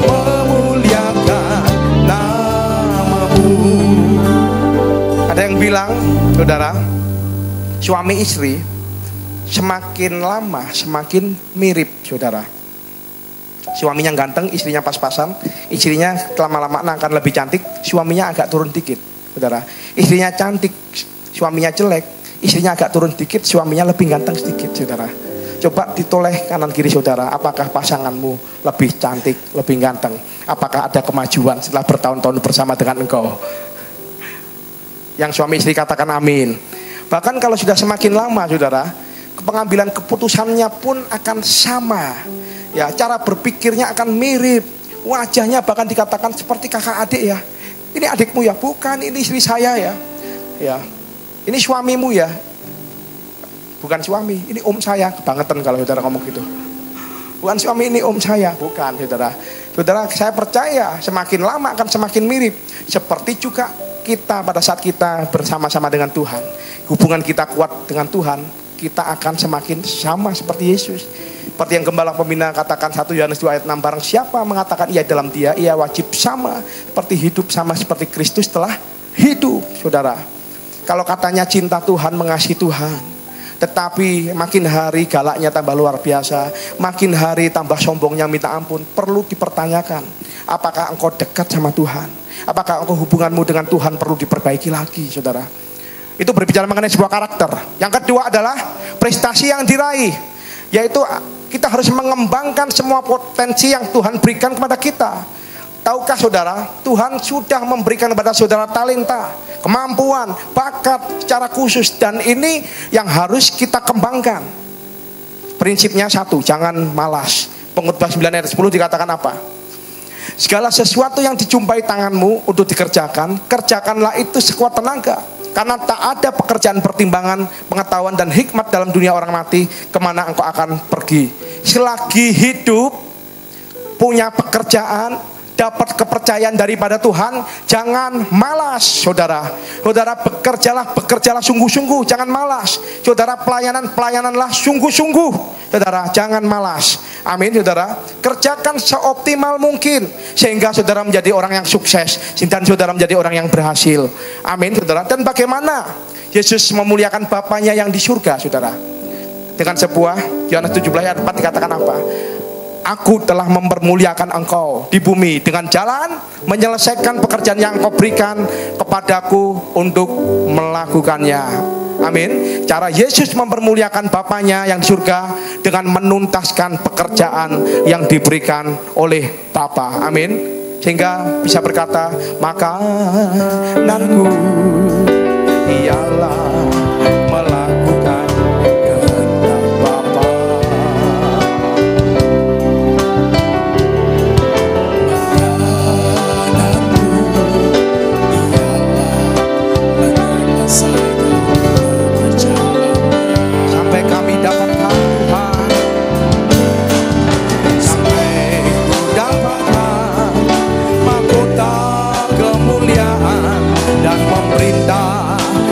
memuliakan namamu. Ada yang bilang, saudara, suami istri semakin lama semakin mirip, saudara. Suaminya ganteng, istrinya pas-pasan. Istrinya lama-lama akan lebih cantik, suaminya agak turun dikit, saudara. Istrinya cantik, suaminya jelek, istrinya agak turun dikit, suaminya lebih ganteng sedikit, saudara. Coba ditoleh kanan kiri saudara, apakah pasanganmu lebih cantik, lebih ganteng? Apakah ada kemajuan setelah bertahun-tahun bersama dengan engkau? Yang suami istri katakan amin. Bahkan kalau sudah semakin lama, saudara, pengambilan keputusannya pun akan sama. Ya, cara berpikirnya akan mirip. Wajahnya bahkan dikatakan seperti kakak adik ya. Ini adikmu ya? Bukan, ini istri saya ya. Ya. Ini suamimu ya. bukan suami, ini om saya. Kebangetan kalau saudara ngomong gitu. Bukan suami, ini om saya. Bukan saudara. Saudara, saya percaya semakin lama akan semakin mirip. Seperti juga kita pada saat kita bersama-sama dengan Tuhan, hubungan kita kuat dengan Tuhan, kita akan semakin sama seperti Yesus. Seperti yang Gembala Pembina katakan 1 Yohanes 2 ayat 6, barang siapa mengatakan ia dalam dia, ia wajib sama seperti hidup sama seperti Kristus telah hidup. Saudara, kalau katanya cinta Tuhan, mengasihi Tuhan, tetapi makin hari galaknya tambah luar biasa, makin hari tambah sombongnya minta ampun, perlu dipertanyakan, apakah engkau dekat sama Tuhan? Apakah engkau hubunganmu dengan Tuhan perlu diperbaiki lagi, saudara? Itu berbicara mengenai sebuah karakter. Yang kedua adalah prestasi yang diraih, yaitu kita harus mengembangkan semua potensi yang Tuhan berikan kepada kita. Tahukah saudara, Tuhan sudah memberikan kepada saudara talenta, kemampuan, bakat secara khusus, dan ini yang harus kita kembangkan. Prinsipnya satu, jangan malas. Pengkhotbah 9 ayat 10 dikatakan apa? Segala sesuatu yang dijumpai tanganmu untuk dikerjakan, kerjakanlah itu sekuat tenaga. Karena tak ada pekerjaan pertimbangan, pengetahuan dan hikmat dalam dunia orang mati, kemana engkau akan pergi. Selagi hidup, punya pekerjaan, dapat kepercayaan daripada Tuhan, jangan malas, saudara. Saudara, bekerjalah sungguh-sungguh, jangan malas. Saudara, pelayananlah sungguh-sungguh. Saudara, jangan malas. Amin, saudara. Kerjakan seoptimal mungkin sehingga saudara menjadi orang yang sukses dan saudara menjadi orang yang berhasil. Amin, saudara. Dan bagaimana Yesus memuliakan Bapaknya yang di surga, saudara? Dengan sebuah Yohanes 17 ayat 4 dikatakan apa? Aku telah mempermuliakan engkau di bumi dengan jalan menyelesaikan pekerjaan yang engkau berikan kepadaku untuk melakukannya. Amin. Cara Yesus mempermuliakan Bapaknya yang di surga dengan menuntaskan pekerjaan yang diberikan oleh Bapa. Amin. Sehingga bisa berkata, makananku ialah melakukan kehendak Bapa.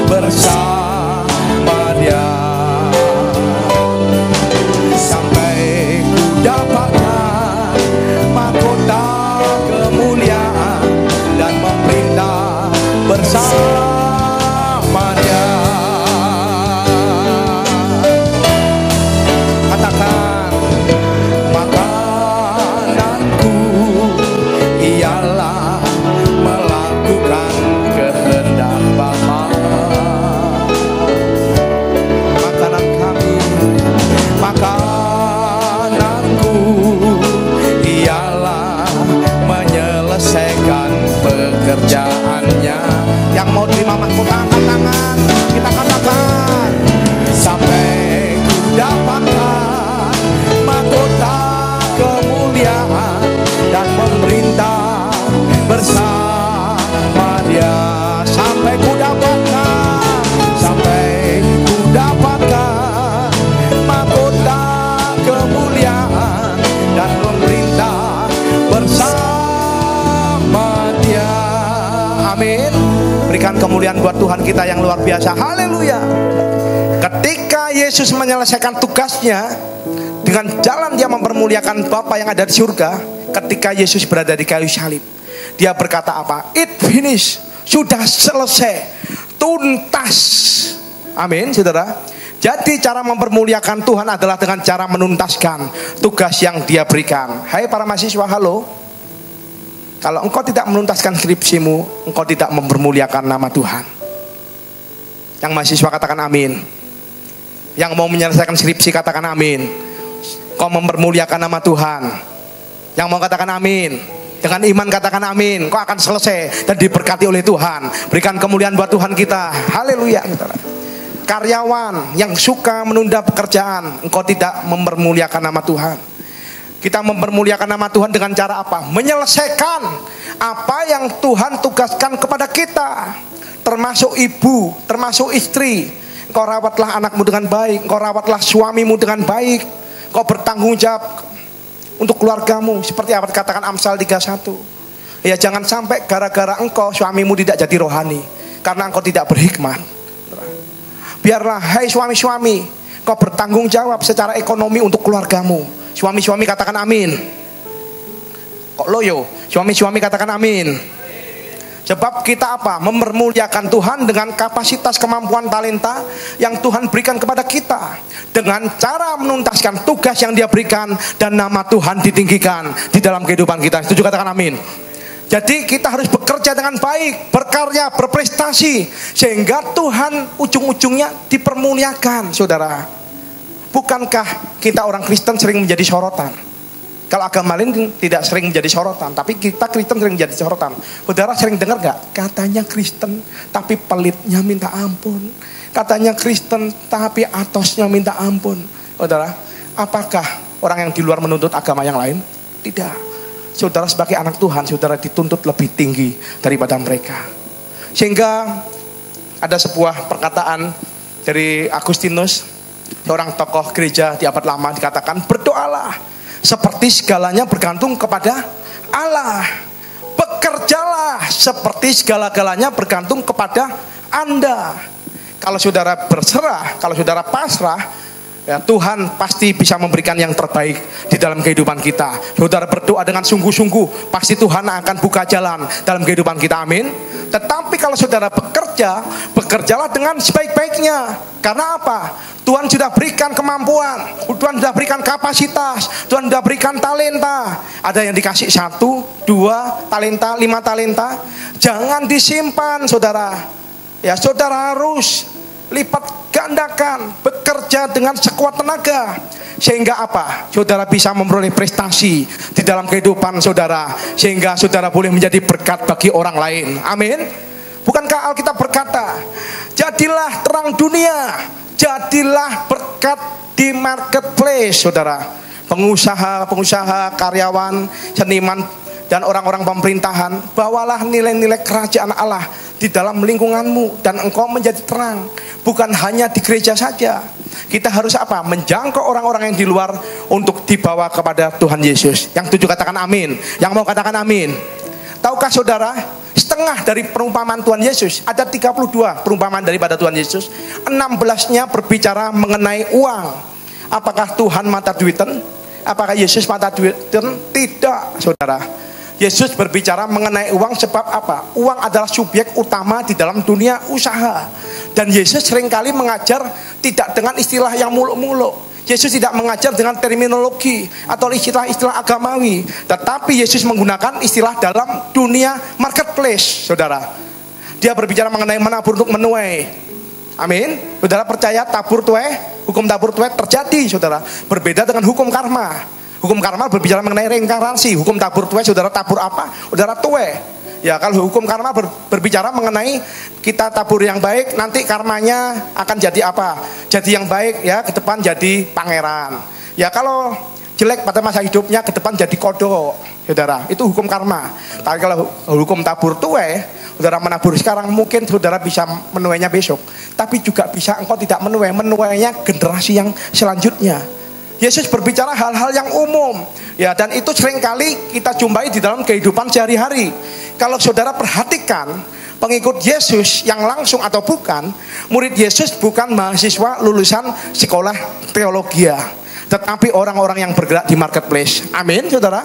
Bersama Dia sampai ku dapatkan mahkota kemuliaan dan memerintah bersama Dia. Katakan, makananku ialah melakukan kehendak Bapa. Makananku ialah menyelesaikan pekerjaannya. Yang mau terima mahkota angkat tangan, kita katakan, sampai ku dapatkan mahkota kemuliaan dan memerintah bersama Dia. Sampai ku dapatkan, sampai ku dapatkan mahkota kemuliaan dan memerintah bersama Dia. Amin. Berikan kemuliaan buat Tuhan kita yang luar biasa. Haleluya. Ketika Yesus menyelesaikan tugasnya dengan jalan Dia mempermuliakan Bapa yang ada di surga, ketika Yesus berada di kayu salib, Dia berkata apa? It finish. Sudah selesai, tuntas. Amin, saudara. Jadi cara mempermuliakan Tuhan adalah dengan cara menuntaskan tugas yang Dia berikan. Hai para mahasiswa, halo. Kalau engkau tidak menuntaskan skripsimu, engkau tidak mempermuliakan nama Tuhan. Yang mahasiswa katakan amin. Yang mau menyelesaikan skripsi katakan amin. Kau mempermuliakan nama Tuhan. Yang mau katakan amin. Dengan iman katakan amin. Kau akan selesai dan diberkati oleh Tuhan. Berikan kemuliaan buat Tuhan kita. Haleluya. Karyawan yang suka menunda pekerjaan, engkau tidak mempermuliakan nama Tuhan. Kita mempermuliakan nama Tuhan dengan cara apa? Menyelesaikan apa yang Tuhan tugaskan kepada kita. Termasuk ibu, termasuk istri. Engkau rawatlah anakmu dengan baik, engkau rawatlah suamimu dengan baik, engkau bertanggung jawab untuk keluargamu, seperti apa dikatakan Amsal 31. Ya, jangan sampai gara-gara engkau suamimu tidak jadi rohani karena engkau tidak berhikmat. Biarlah, hai suami-suami, engkau bertanggung jawab secara ekonomi untuk keluargamu. Suami-suami katakan amin. Kok loyo? Suami-suami katakan amin. Sebab kita apa? Mempermuliakan Tuhan dengan kapasitas, kemampuan, talenta yang Tuhan berikan kepada kita, dengan cara menuntaskan tugas yang Dia berikan, dan nama Tuhan ditinggikan di dalam kehidupan kita. Setuju katakan amin. Jadi kita harus bekerja dengan baik, berkarya, berprestasi, sehingga Tuhan ujung-ujungnya dipermuliakan, saudara. Bukankah kita orang Kristen sering menjadi sorotan? Kalau agama lain tidak sering menjadi sorotan, tapi kita Kristen sering menjadi sorotan. Saudara sering dengar gak? Katanya Kristen, tapi pelitnya minta ampun. Katanya Kristen, tapi atosnya minta ampun. Saudara, apakah orang yang di luar menuntut agama yang lain? Tidak. Saudara sebagai anak Tuhan, saudara dituntut lebih tinggi daripada mereka. Sehingga ada sebuah perkataan dari Agustinus, seorang tokoh gereja di abad lama, dikatakan, berdoalah seperti segalanya bergantung kepada Allah. Bekerjalah seperti segala-galanya bergantung kepada Anda. Kalau saudara berserah, kalau saudara pasrah, ya, Tuhan pasti bisa memberikan yang terbaik di dalam kehidupan kita. Saudara berdoa dengan sungguh-sungguh, pasti Tuhan akan buka jalan dalam kehidupan kita, amin. Tetapi kalau saudara bekerja, bekerjalah dengan sebaik-baiknya. Karena apa? Tuhan sudah berikan kemampuan, Tuhan sudah berikan kapasitas, Tuhan sudah berikan talenta. Ada yang dikasih 1, 2 talenta, 5 talenta. Jangan disimpan, saudara. Ya, saudara harus lipat gandakan, bekerja dengan sekuat tenaga, sehingga apa? Saudara bisa memperoleh prestasi di dalam kehidupan saudara, sehingga saudara boleh menjadi berkat bagi orang lain, amin. Bukankah Alkitab berkata, jadilah terang dunia, jadilah berkat di marketplace, saudara. Pengusaha, karyawan, seniman, dan orang-orang pemerintahan, bawalah nilai-nilai kerajaan Allah di dalam lingkunganmu, dan engkau menjadi terang. Bukan hanya di gereja saja. Kita harus apa? Menjangkau orang-orang yang di luar untuk dibawa kepada Tuhan Yesus. Yang tujuh katakan amin. Yang mau katakan amin. Tahukah saudara, setengah dari perumpamaan Tuhan Yesus, ada 32 perumpamaan daripada Tuhan Yesus, 16-nya berbicara mengenai uang. Apakah Tuhan mata duiten? Apakah Yesus mata duiten? Tidak, saudara. Yesus berbicara mengenai uang sebab apa? Uang adalah subjek utama di dalam dunia usaha. Dan Yesus seringkali mengajar tidak dengan istilah yang muluk-muluk. Yesus tidak mengajar dengan terminologi atau istilah-istilah agamawi, tetapi Yesus menggunakan istilah dalam dunia marketplace, saudara. Dia berbicara mengenai menabur untuk menuai. Amin. Saudara percaya tabur tuai, hukum tabur tuai terjadi, saudara. Berbeda dengan hukum karma. Hukum karma berbicara mengenai reinkarnasi. Hukum tabur tuai, saudara tabur apa? Saudara tuai. Ya, kalau hukum karma berbicara mengenai kita tabur yang baik, nanti karmanya akan jadi apa? Jadi yang baik, ya, ke depan jadi pangeran. Ya, kalau jelek pada masa hidupnya, ke depan jadi kodok, saudara. Itu hukum karma. Tapi kalau hukum tabur tuai, saudara menabur sekarang, mungkin saudara bisa menuainya besok. Tapi juga bisa engkau tidak menuainya generasi yang selanjutnya. Yesus berbicara hal-hal yang umum, ya, dan itu seringkali kita jumpai di dalam kehidupan sehari-hari. Kalau saudara perhatikan, pengikut Yesus yang langsung atau bukan, murid Yesus bukan mahasiswa lulusan sekolah teologi, tetapi orang-orang yang bergerak di marketplace. Amin, saudara.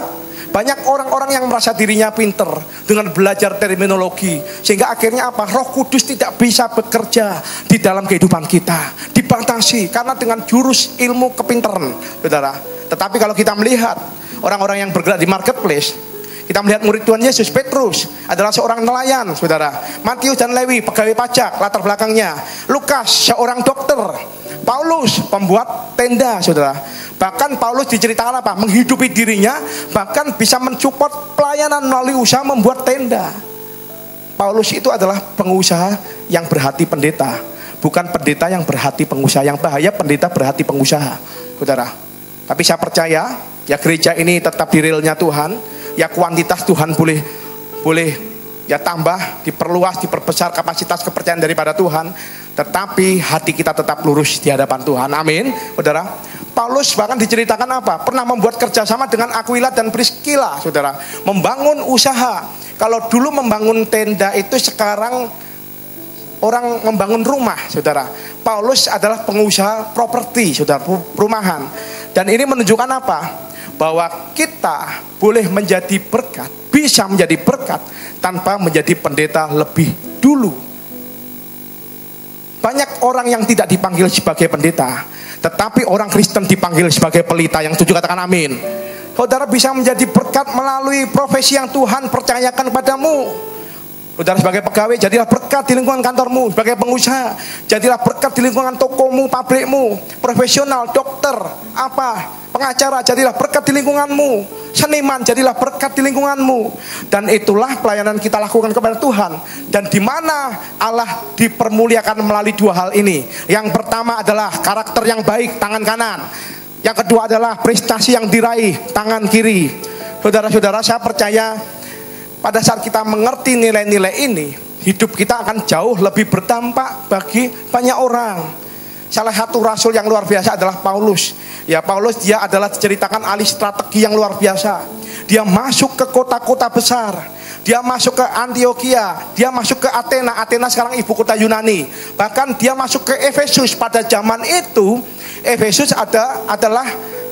Banyak orang-orang yang merasa dirinya pinter dengan belajar terminologi, sehingga akhirnya apa? Roh Kudus tidak bisa bekerja di dalam kehidupan kita, dibatasi karena dengan jurus ilmu kepinteran, saudara. Tetapi kalau kita melihat orang-orang yang bergerak di marketplace, kita melihat murid Tuhan Yesus, Petrus adalah seorang nelayan, saudara. Matius dan Lewi pegawai pajak latar belakangnya. Lukas seorang dokter. Paulus pembuat tenda, saudara. Bahkan Paulus diceritakan apa? Menghidupi dirinya, bahkan bisa mensupport pelayanan melalui usaha membuat tenda. Paulus itu adalah pengusaha yang berhati pendeta, bukan pendeta yang berhati pengusaha. Yang bahaya pendeta berhati pengusaha, saudara. Tapi saya percaya, ya, gereja ini tetap di realnya Tuhan. Ya, kuantitas Tuhan boleh ya tambah, diperluas, diperbesar kapasitas kepercayaan daripada Tuhan, tetapi hati kita tetap lurus di hadapan Tuhan. Amin, saudara. Paulus bahkan diceritakan apa? Pernah membuat kerjasama dengan Aquila dan Priscilla, saudara. Membangun usaha. Kalau dulu membangun tenda itu, sekarang orang membangun rumah, saudara. Paulus adalah pengusaha properti, saudara, perumahan. Dan ini menunjukkan apa? Bahwa kita boleh menjadi berkat, bisa menjadi berkat tanpa menjadi pendeta lebih dulu. Banyak orang yang tidak dipanggil sebagai pendeta, tetapi orang Kristen dipanggil sebagai pelita. Yang setuju katakan amin. Saudara bisa menjadi berkat melalui profesi yang Tuhan percayakan kepadamu. Saudara sebagai pegawai, jadilah berkat di lingkungan kantormu. Sebagai pengusaha, jadilah berkat di lingkungan tokomu, pabrikmu. Profesional, dokter, pengacara, jadilah berkat di lingkunganmu. Seniman, jadilah berkat di lingkunganmu. Dan itulah pelayanan kita lakukan kepada Tuhan. Dan di mana Allah dipermuliakan melalui dua hal ini. Yang pertama adalah karakter yang baik, tangan kanan. Yang kedua adalah prestasi yang diraih, tangan kiri. Saudara-saudara, saya percaya pada saat kita mengerti nilai-nilai ini, hidup kita akan jauh lebih berdampak bagi banyak orang. Salah satu rasul yang luar biasa adalah Paulus. Ya, Paulus dia adalah diceritakan ahli strategi yang luar biasa. Dia masuk ke kota-kota besar. Dia masuk ke Antioquia, dia masuk ke Athena. Athena sekarang ibu kota Yunani. Bahkan dia masuk ke Efesus. Pada zaman itu, Efesus adalah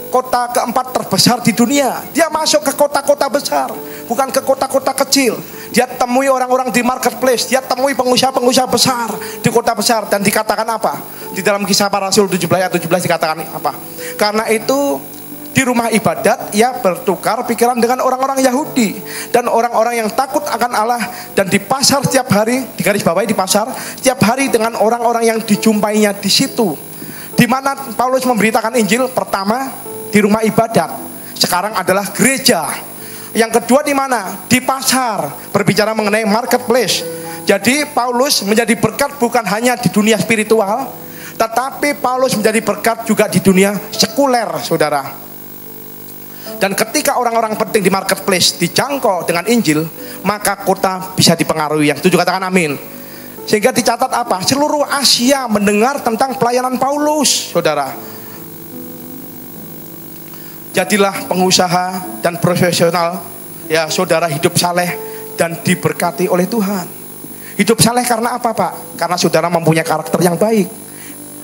kota keempat terbesar di dunia. Dia masuk ke kota-kota besar, bukan ke kota-kota kecil. Dia temui orang-orang di marketplace, dia temui pengusaha-pengusaha besar di kota besar. Dan dikatakan apa? Di dalam Kisah Para Rasul 17 ayat 17 dikatakan apa? Karena itu di rumah ibadat ia bertukar pikiran dengan orang-orang Yahudi dan orang-orang yang takut akan Allah. Dan di pasar setiap hari, di garis bawahi di pasar, setiap hari dengan orang-orang yang dijumpainya di situ. Di mana Paulus memberitakan Injil? Pertama di rumah ibadat, sekarang adalah gereja. Yang kedua di mana? Di pasar, berbicara mengenai marketplace. Jadi Paulus menjadi berkat bukan hanya di dunia spiritual, tetapi Paulus menjadi berkat juga di dunia sekuler, saudara. Dan ketika orang-orang penting di marketplace dijangkau dengan Injil, maka kota bisa dipengaruhi. Yang setuju katakan amin. Sehingga dicatat apa? Seluruh Asia mendengar tentang pelayanan Paulus, saudara. Jadilah pengusaha dan profesional, ya saudara, hidup saleh dan diberkati oleh Tuhan. Hidup saleh karena apa, Pak? Karena saudara mempunyai karakter yang baik.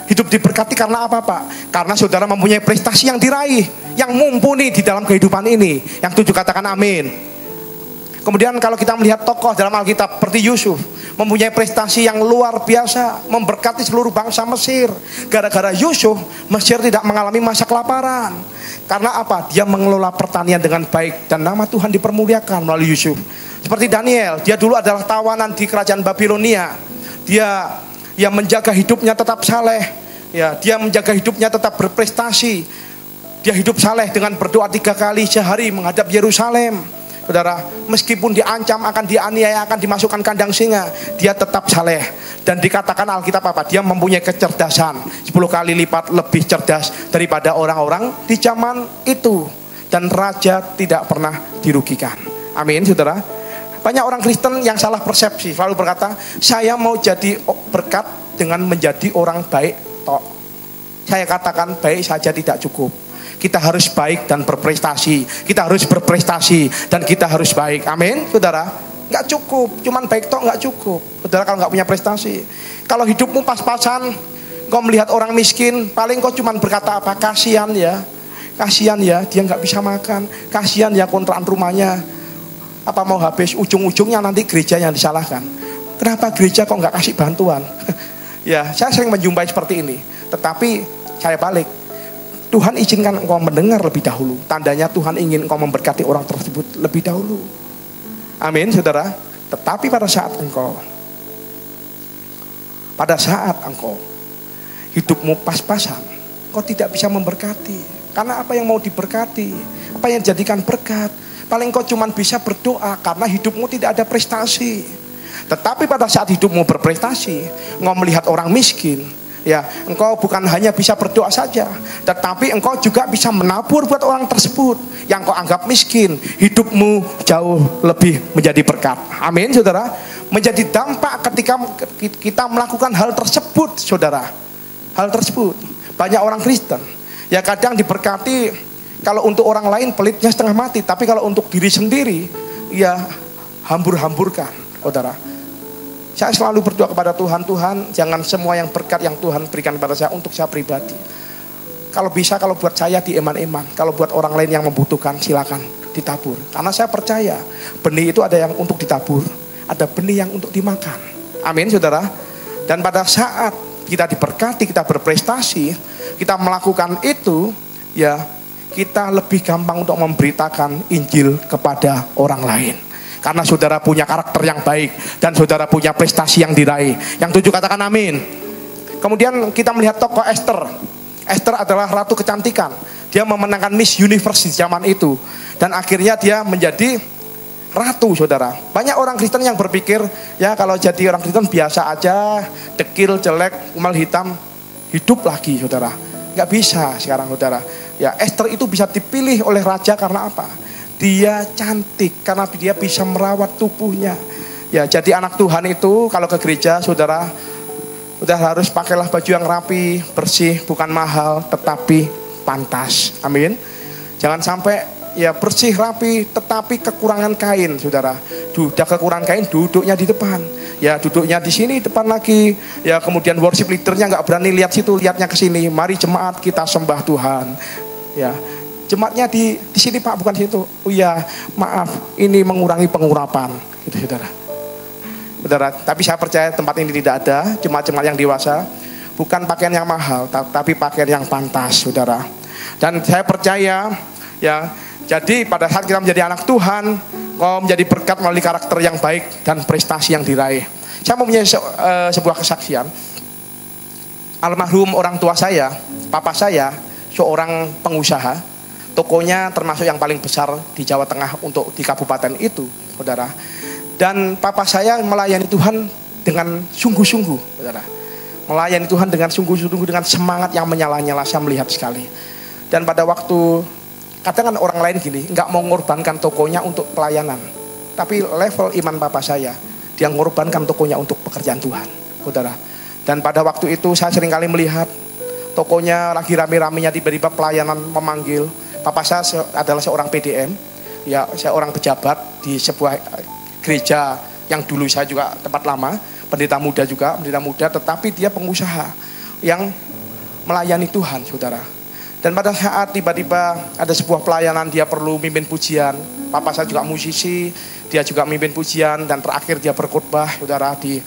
Hidup diberkati karena apa, Pak? Karena saudara mempunyai prestasi yang diraih, yang mumpuni di dalam kehidupan ini. Yang tujuh katakan amin. Kemudian kalau kita melihat tokoh dalam Alkitab seperti Yusuf, mempunyai prestasi yang luar biasa, memberkati seluruh bangsa Mesir. Gara-gara Yusuf, Mesir tidak mengalami masa kelaparan. Karena apa? Dia mengelola pertanian dengan baik dan nama Tuhan dipermuliakan melalui Yusuf. Seperti Daniel, dia dulu adalah tawanan di kerajaan Babilonia. Dia yang menjaga hidupnya tetap saleh, ya, dia menjaga hidupnya tetap berprestasi. Dia hidup saleh dengan berdoa 3 kali sehari menghadap Yerusalem. Saudara, meskipun diancam akan dianiaya, akan dimasukkan kandang singa, dia tetap saleh. Dan dikatakan Alkitab apa? Dia mempunyai kecerdasan 10 kali lipat lebih cerdas daripada orang-orang di zaman itu. Dan raja tidak pernah dirugikan. Amin, saudara. Banyak orang Kristen yang salah persepsi, selalu berkata, saya mau jadi berkat dengan menjadi orang baik tok. Saya katakan baik saja tidak cukup. Kita harus baik dan berprestasi. Kita harus berprestasi dan kita harus baik. Amin, saudara. Nggak cukup, cuman baik tok nggak cukup, saudara, kalau nggak punya prestasi. Kalau hidupmu pas-pasan, kau melihat orang miskin, paling kau cuman berkata apa? Kasihan ya, dia nggak bisa makan. Kasihan ya, kontrakan rumahnya apa mau habis. Ujung-ujungnya nanti gereja yang disalahkan. Kenapa gereja kok nggak kasih bantuan? Ya, saya sering menjumpai seperti ini. Tetapi saya balik. Tuhan izinkan engkau mendengar lebih dahulu. Tandanya Tuhan ingin engkau memberkati orang tersebut lebih dahulu. Amin, saudara. Tetapi pada saat engkau hidupmu pas-pasan, engkau tidak bisa memberkati. Karena apa yang mau diberkati? Apa yang dijadikan berkat? Paling engkau cuma bisa berdoa karena hidupmu tidak ada prestasi. Tetapi pada saat hidupmu berprestasi, engkau melihat orang miskin, Ya, engkau bukan hanya bisa berdoa saja, tetapi engkau juga bisa menabur buat orang tersebut yang kau anggap miskin. Hidupmu jauh lebih menjadi berkat. Amin, saudara. Menjadi dampak ketika kita melakukan hal tersebut, saudara. Hal tersebut. Banyak orang Kristen ya kadang diberkati, kalau untuk orang lain pelitnya setengah mati, tapi kalau untuk diri sendiri ya hambur-hamburkan, saudara. Saya selalu berdoa kepada Tuhan, Tuhan jangan semua yang berkat yang Tuhan berikan kepada saya untuk saya pribadi. Kalau bisa, kalau buat saya di eman-eman, kalau buat orang lain yang membutuhkan silakan ditabur. Karena saya percaya benih itu ada yang untuk ditabur, ada benih yang untuk dimakan. Amin, saudara. Dan pada saat kita diberkati, kita berprestasi, kita melakukan itu, ya kita lebih gampang untuk memberitakan Injil kepada orang lain. Karena saudara punya karakter yang baik dan saudara punya prestasi yang diraih. Yang 7 katakan amin. Kemudian kita melihat tokoh Esther. Esther adalah ratu kecantikan. Dia memenangkan Miss Universe di zaman itu. Dan akhirnya dia menjadi ratu, saudara. Banyak orang Kristen yang berpikir, ya kalau jadi orang Kristen biasa aja, dekil, jelek, kumal hitam, hidup lagi, saudara. Gak bisa sekarang, saudara. Ya, Esther itu bisa dipilih oleh raja karena apa? Dia cantik karena dia bisa merawat tubuhnya. Ya, jadi anak Tuhan itu kalau ke gereja, saudara, udah harus pakailah baju yang rapi, bersih, bukan mahal, tetapi pantas. Amin. Jangan sampai ya bersih, rapi, tetapi kekurangan kain, saudara. Udah kekurangan kain, duduknya di depan. Ya, duduknya di sini depan lagi. Ya, kemudian worship leadernya nggak berani lihat situ, lihatnya ke sini. Mari jemaat kita sembah Tuhan. Ya. Jemaatnya di sini Pak, bukan situ. Oh iya, maaf, ini mengurangi pengurapan, gitu saudara. Saudara, tapi saya percaya tempat ini tidak ada jemaat-jemaat yang dewasa, bukan pakaian yang mahal, tapi pakaian yang pantas, saudara. Dan saya percaya, ya, jadi pada saat kita menjadi anak Tuhan, kau menjadi berkat melalui karakter yang baik dan prestasi yang diraih. Saya mau punya sebuah kesaksian. Almarhum orang tua saya, papa saya, seorang pengusaha. Tokonya termasuk yang paling besar di Jawa Tengah untuk di kabupaten itu, saudara. Dan papa saya melayani Tuhan dengan sungguh-sungguh, saudara. Melayani Tuhan dengan sungguh-sungguh, dengan semangat yang menyala-nyala, saya melihat sekali. Dan pada waktu, katakan orang lain gini, nggak mau mengorbankan tokonya untuk pelayanan. Tapi level iman papa saya, dia mengorbankan tokonya untuk pekerjaan Tuhan, saudara. Dan pada waktu itu saya seringkali melihat tokonya lagi rame-ramenya, tiba-tiba pelayanan memanggil. Papa saya adalah seorang PDM, ya seorang pejabat di sebuah gereja yang dulu saya juga tempat lama, pendeta muda juga, tetapi dia pengusaha yang melayani Tuhan, saudara. Dan pada saat tiba-tiba ada sebuah pelayanan, dia perlu mimpin pujian. Papa saya juga musisi, dia juga mimpin pujian, dan terakhir dia berkhotbah, saudara, di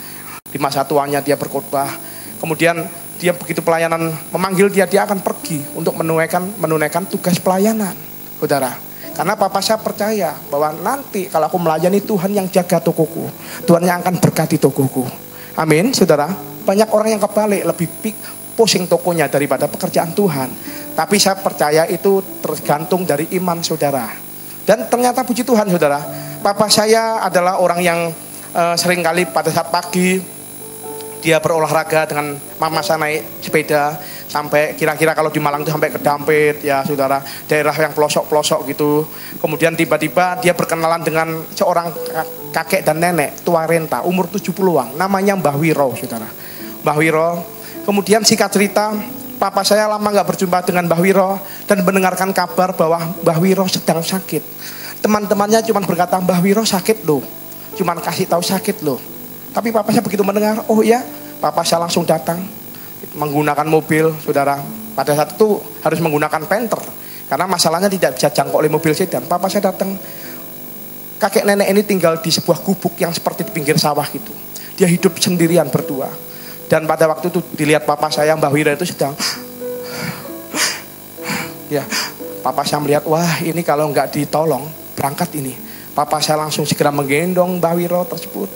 masa tuanya dia berkhotbah. Kemudian dia begitu pelayanan memanggil dia akan pergi untuk menunaikan tugas pelayanan, saudara. Karena papa saya percaya bahwa nanti kalau aku melayani, Tuhan yang jaga tokoku, Tuhan yang akan berkati tokoku. Amin, saudara. Banyak orang yang kebalik, lebih pusing tokonya daripada pekerjaan Tuhan. Tapi saya percaya itu tergantung dari iman saudara. Dan ternyata puji Tuhan, saudara, papa saya adalah orang yang seringkali pada saat pagi dia berolahraga dengan mama saya, naik sepeda sampai kira-kira kalau di Malang itu sampai ke Dampit, ya saudara, daerah yang pelosok-pelosok gitu. Kemudian tiba-tiba dia berkenalan dengan seorang kakek dan nenek tua renta umur 70-an, namanya Mbah Wiro, saudara. Mbah Wiro. Kemudian singkat cerita, papa saya lama gak berjumpa dengan Mbah Wiro dan mendengarkan kabar bahwa Mbah Wiro sedang sakit. Teman-temannya cuma berkata, Mbah Wiro sakit loh, cuman kasih tahu sakit loh. Tapi papa saya begitu mendengar, oh ya, papa saya langsung datang menggunakan mobil, saudara. Pada saat itu harus menggunakan Panther karena masalahnya tidak bisa jangkau oleh mobil sedan. Papa saya datang, kakek nenek ini tinggal di sebuah gubuk yang seperti di pinggir sawah gitu. Dia hidup sendirian berdua. Dan pada waktu itu dilihat papa saya, Mbah Wira itu sedang ya, papa saya melihat, wah ini kalau nggak ditolong berangkat ini. Papa saya langsung segera menggendong Mbah Wiro tersebut,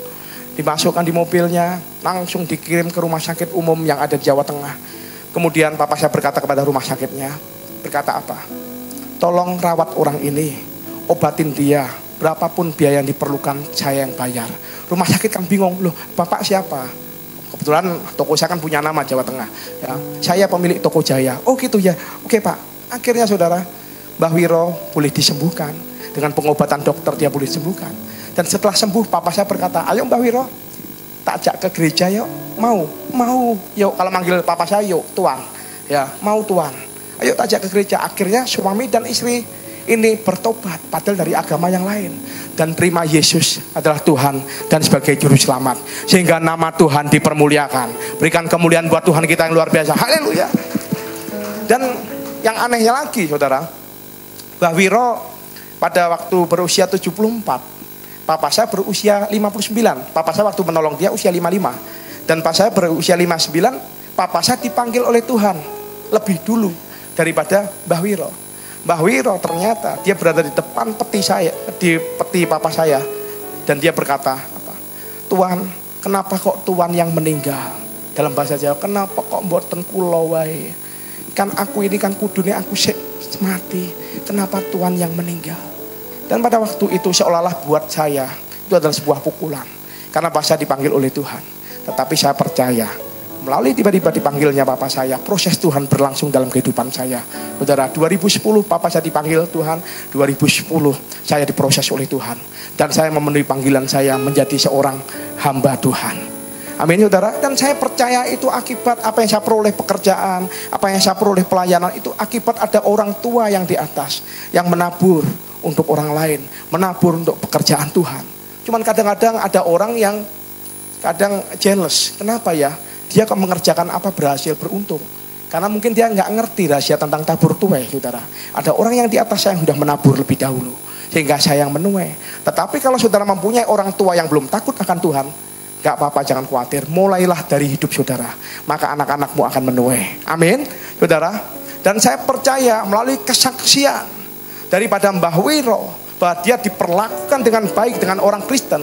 dimasukkan di mobilnya, langsung dikirim ke rumah sakit umum yang ada di Jawa Tengah. Kemudian papa saya berkata kepada rumah sakitnya, berkata apa? Tolong rawat orang ini, obatin dia, berapapun biaya yang diperlukan saya yang bayar. Rumah sakit kan bingung, loh bapak siapa? Kebetulan toko saya kan punya nama Jawa Tengah. Ya, saya pemilik toko Jaya. Oh gitu ya. Oke Pak. Akhirnya saudara, Mbah Wiro boleh disembuhkan. Dengan pengobatan dokter dia boleh disembuhkan. Dan setelah sembuh, papa saya berkata, ayo Mbah Wiro, tak ajak ke gereja yuk. Mau. Yuk, kalau manggil papa saya, yuk Tuan. Ya, mau Tuan. Ayo tak ajak ke gereja. Akhirnya suami dan istri ini bertobat, padahal dari agama yang lain, dan terima Yesus adalah Tuhan dan sebagai juru selamat, sehingga nama Tuhan dipermuliakan. Berikan kemuliaan buat Tuhan kita yang luar biasa. Haleluya. Dan yang anehnya lagi saudara, Mbah Wiro pada waktu berusia 74, papa saya berusia 59. Papa saya waktu menolong dia usia 55, dan papa saya berusia 59. Papa saya dipanggil oleh Tuhan lebih dulu daripada Mbah Wiro. Mbah Wiro ternyata dia berada di depan peti saya, di peti papa saya, dan dia berkata, Tuan, kenapa kok Tuan yang meninggal? Dalam bahasa Jawa, kenapa kok mboten kula wae? Kan aku ini kan kudune aku sik mati. Kenapa Tuan yang meninggal? Dan pada waktu itu seolah-olah buat saya itu adalah sebuah pukulan, karena saya dipanggil oleh Tuhan. Tetapi saya percaya melalui tiba-tiba dipanggilnya papa saya, proses Tuhan berlangsung dalam kehidupan saya. Saudara, 2010 papa saya dipanggil Tuhan, 2010 saya diproses oleh Tuhan, dan saya memenuhi panggilan saya menjadi seorang hamba Tuhan. Amin saudara. Dan saya percaya itu akibat apa yang saya peroleh pekerjaan, apa yang saya peroleh pelayanan, itu akibat ada orang tua yang di atas yang menabur untuk orang lain, menabur untuk pekerjaan Tuhan. Cuman kadang-kadang ada orang yang kadang jealous. Kenapa ya? Dia akan mengerjakan apa berhasil beruntung, karena mungkin dia nggak ngerti rahasia tentang tabur tuai, saudara. Ada orang yang di atas saya yang sudah menabur lebih dahulu, sehingga saya yang menuai. Tetapi kalau saudara mempunyai orang tua yang belum takut akan Tuhan, nggak apa-apa, jangan khawatir. Mulailah dari hidup saudara, maka anak-anakmu akan menuai. Amin, saudara. Dan saya percaya melalui kesaksian daripada Mbah Wiro bahwa dia diperlakukan dengan baik dengan orang Kristen,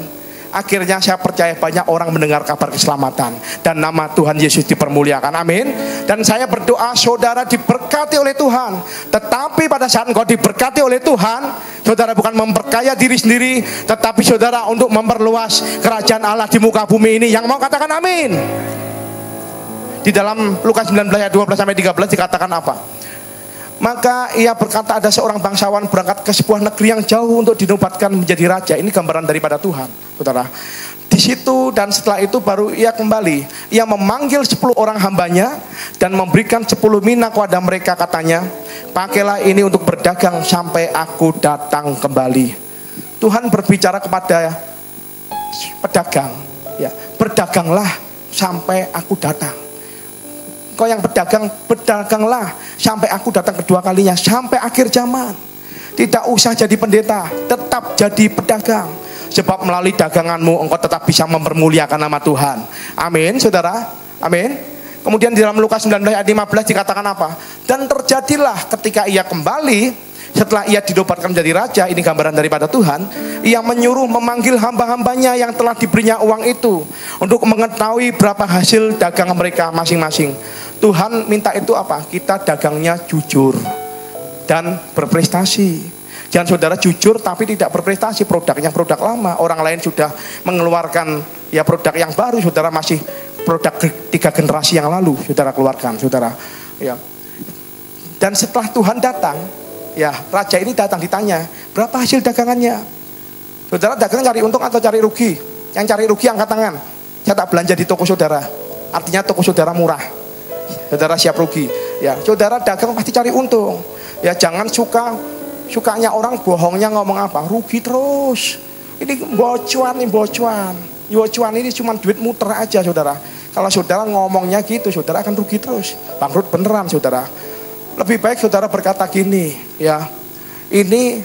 akhirnya saya percaya banyak orang mendengar kabar keselamatan dan nama Tuhan Yesus dipermuliakan. Amin. Dan saya berdoa saudara diberkati oleh Tuhan. Tetapi pada saat engkau diberkati oleh Tuhan, saudara bukan memperkaya diri sendiri, tetapi saudara untuk memperluas kerajaan Allah di muka bumi ini. Yang mau katakan amin? Di dalam Lukas 19 ayat 12-13 dikatakan apa? Maka ia berkata, ada seorang bangsawan berangkat ke sebuah negeri yang jauh untuk dinobatkan menjadi raja. Ini gambaran daripada Tuhan, saudara. Di situ dan setelah itu baru ia kembali. Ia memanggil 10 orang hambanya dan memberikan 10 mina kepada mereka, katanya, pakailah ini untuk berdagang sampai aku datang kembali. Tuhan berbicara kepada pedagang, ya, berdaganglah sampai aku datang. Kau yang berdagang, berdaganglah sampai aku datang kedua kalinya, sampai akhir zaman. Tidak usah jadi pendeta, tetap jadi pedagang. Sebab melalui daganganmu engkau tetap bisa mempermuliakan nama Tuhan. Amin, saudara. Amin. Kemudian di dalam Lukas 19 ayat 15 dikatakan apa? Dan terjadilah ketika ia kembali, setelah ia dinobatkan menjadi raja, ini gambaran daripada Tuhan, ia menyuruh memanggil hamba-hambanya yang telah diberinya uang itu untuk mengetahui berapa hasil dagang mereka masing-masing. Tuhan minta itu apa? Kita dagangnya jujur dan berprestasi. Jangan saudara jujur tapi tidak berprestasi, produknya produk lama, orang lain sudah mengeluarkan ya produk yang baru, saudara masih produk 3 generasi yang lalu saudara keluarkan, saudara. Ya. Dan setelah Tuhan datang, ya, raja ini datang, ditanya, berapa hasil dagangannya? Saudara dagang cari untung atau cari rugi? Yang cari rugi angkat tangan. Saya tak belanja di toko saudara. Artinya toko saudara murah. Saudara siap rugi. Ya, saudara dagang pasti cari untung. Ya, jangan sukanya orang bohongnya ngomong apa? Rugi terus. Ini bocuan, Bocuan ini cuma duit muter aja, saudara. Kalau saudara ngomongnya gitu, saudara akan rugi terus. Bangkrut beneran, saudara. Lebih baik saudara berkata gini, ya, ini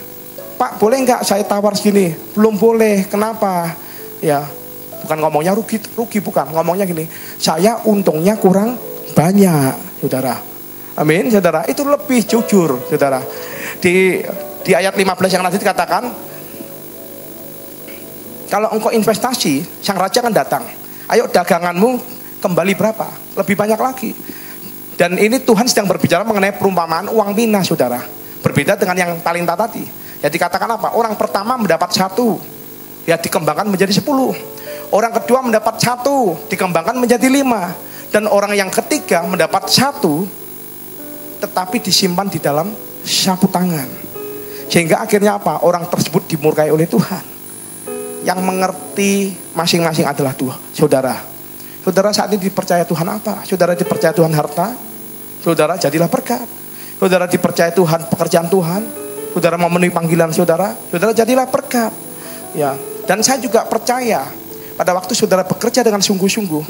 Pak boleh nggak saya tawar segini? Belum boleh, kenapa? Ya, bukan ngomongnya rugi bukan, ngomongnya gini, saya untungnya kurang banyak, saudara. Amin, saudara. Itu lebih jujur, saudara. Di ayat 15 yang nanti dikatakan, kalau engkau investasi, sang raja akan datang. Ayo daganganmu kembali berapa? Lebih banyak lagi. Dan ini Tuhan sedang berbicara mengenai perumpamaan uang mina, saudara. Berbeda dengan yang talenta tadi. Ya dikatakan apa? Orang pertama mendapat 1, ya dikembangkan menjadi 10. Orang kedua mendapat 1, dikembangkan menjadi 5. Dan orang yang ketiga mendapat 1, tetapi disimpan di dalam sapu tangan. Sehingga akhirnya apa? Orang tersebut dimurkai oleh Tuhan. Yang mengerti masing-masing adalah Tuhan. Saudara, saudara saat ini dipercaya Tuhan apa? Saudara dipercaya Tuhan harta? Saudara jadilah berkat. Saudara dipercaya Tuhan pekerjaan Tuhan? Saudara memenuhi panggilan saudara? Saudara jadilah berkat. Ya, dan saya juga percaya pada waktu saudara bekerja dengan sungguh-sungguh,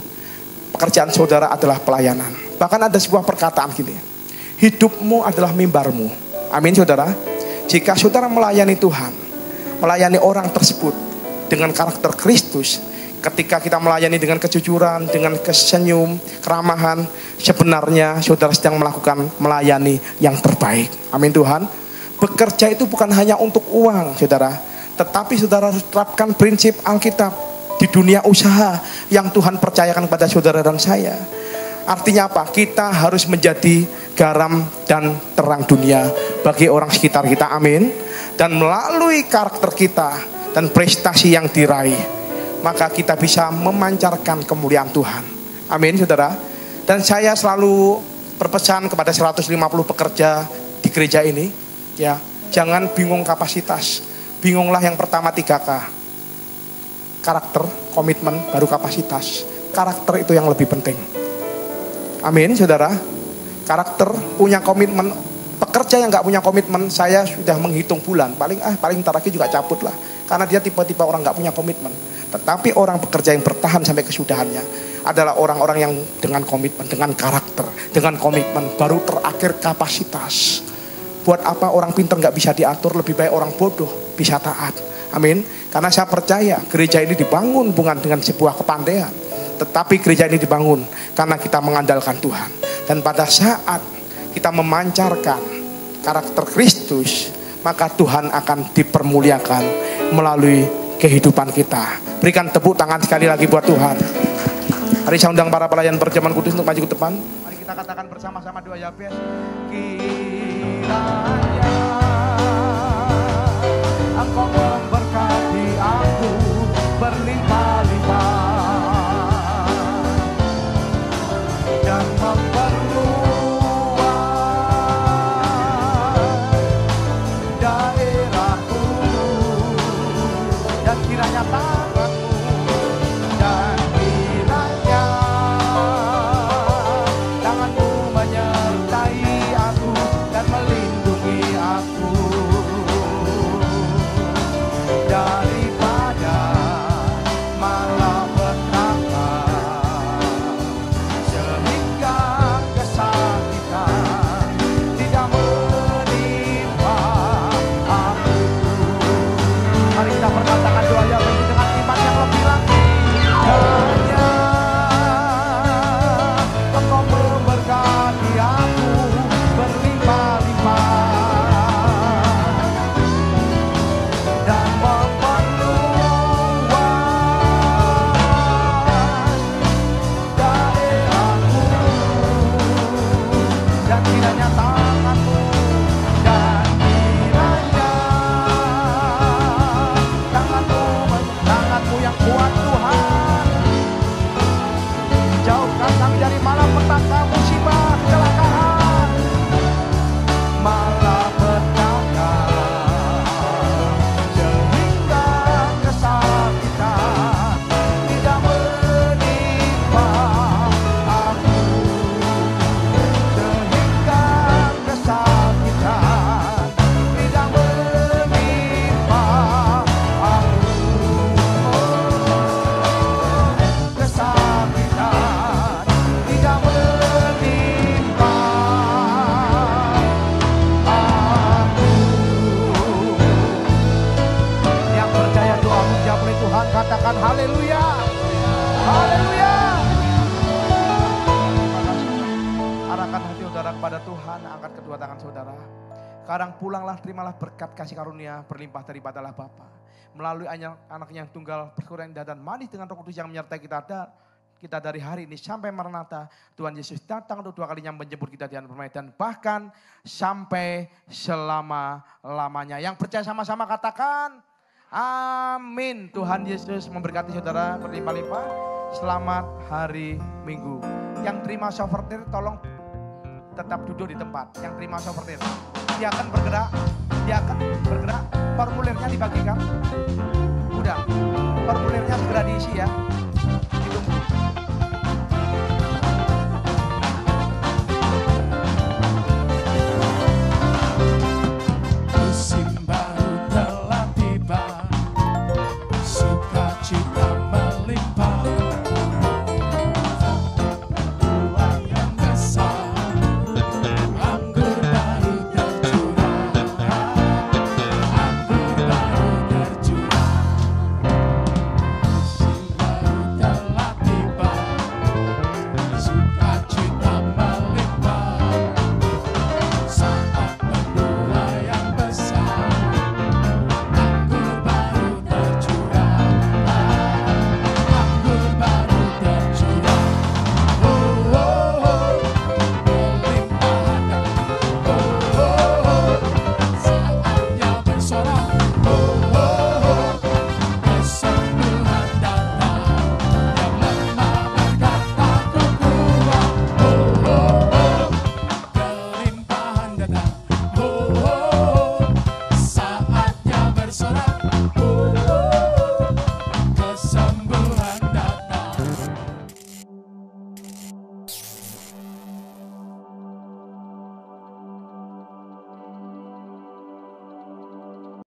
pekerjaan saudara adalah pelayanan. Bahkan ada sebuah perkataan gini, hidupmu adalah mimbarmu. Amin saudara. Jika saudara melayani Tuhan, melayani orang tersebut dengan karakter Kristus, ketika kita melayani dengan kejujuran, dengan kesenyum, keramahan, sebenarnya saudara sedang melakukan melayani yang terbaik. Amin Tuhan. Bekerja itu bukan hanya untuk uang saudara, tetapi saudara harus terapkan prinsip Alkitab di dunia usaha yang Tuhan percayakan kepada saudara dan saya. Artinya apa? Kita harus menjadi garam dan terang dunia bagi orang sekitar kita. Amin. Dan melalui karakter kita dan prestasi yang diraih, maka kita bisa memancarkan kemuliaan Tuhan. Amin saudara. Dan saya selalu berpesan kepada 150 pekerja di gereja ini, ya, jangan bingung kapasitas. Bingunglah yang pertama 3K. Karakter, komitmen, baru kapasitas. Karakter itu yang lebih penting. Amin saudara. Karakter, punya komitmen. Pekerja yang gak punya komitmen, saya sudah menghitung bulan, paling ntar lagi juga cabut lah. Karena dia tipe-tipe orang gak punya komitmen. Tetapi orang pekerja yang bertahan sampai kesudahannya adalah orang-orang yang dengan komitmen, dengan karakter, dengan komitmen. Baru terakhir kapasitas. Buat apa orang pintar gak bisa diatur, lebih baik orang bodoh bisa taat. Amin. Karena saya percaya gereja ini dibangun bukan dengan sebuah kepandaian, tetapi gereja ini dibangun karena kita mengandalkan Tuhan. Dan pada saat kita memancarkan karakter Kristus, maka Tuhan akan dipermuliakan melalui kehidupan kita. Berikan tepuk tangan sekali lagi buat Tuhan. Mari saya undang para pelayan perjamuan kudus untuk maju ke depan. Mari kita katakan bersama-sama doa Yabes. Kiranya Engkau memberkati aku berlimpah-limpah dan memperluas daerahku, dan kiranya tanganmu, dan kiranya tanganmu menyertai aku dan melindungi aku daripada malapetaka, sehingga kesakitan tidak menimpa aku. Mari kita perkatakan doa yang ini dengan iman yang lebih lagi. Hanya Engkau memberkati aku berlimpah-limpah dan memperluas daerahku, dan kiranya tanganmu, dan kiranya tanganmu yang kuat Tuhan, jauhkan kami dari malapetaka, musibah, kecelakaan, malapetaka, sehingga kesakitan tidak menimpa aku, sehingga kesakitan tidak menimpa aku, kesakitan tidak menimpa aku. Yang percaya doa dijawab oleh Tuhan, katakan haleluya. Haleluya. Arahkan hati saudara kepada Tuhan, angkat kedua tangan saudara. Sekarang pulanglah, terimalah berkat kasih karunia berlimpah daripada Allah Bapa. Melalui anaknya yang tunggal, persuran indah dan manis dengan Roh Kudus yang menyertai kita dari hari ini sampai Maranatha. Tuhan Yesus datang untuk 2 kalinya menjemput kita di alam permai, dan bahkan sampai selama-lamanya. Yang percaya sama-sama katakan Amin. Tuhan Yesus memberkati saudara berlimpah-limpah. Selamat hari Minggu. Yang terima souvenir tolong tetap duduk di tempat. Yang terima souvenir, dia akan bergerak, dia akan bergerak.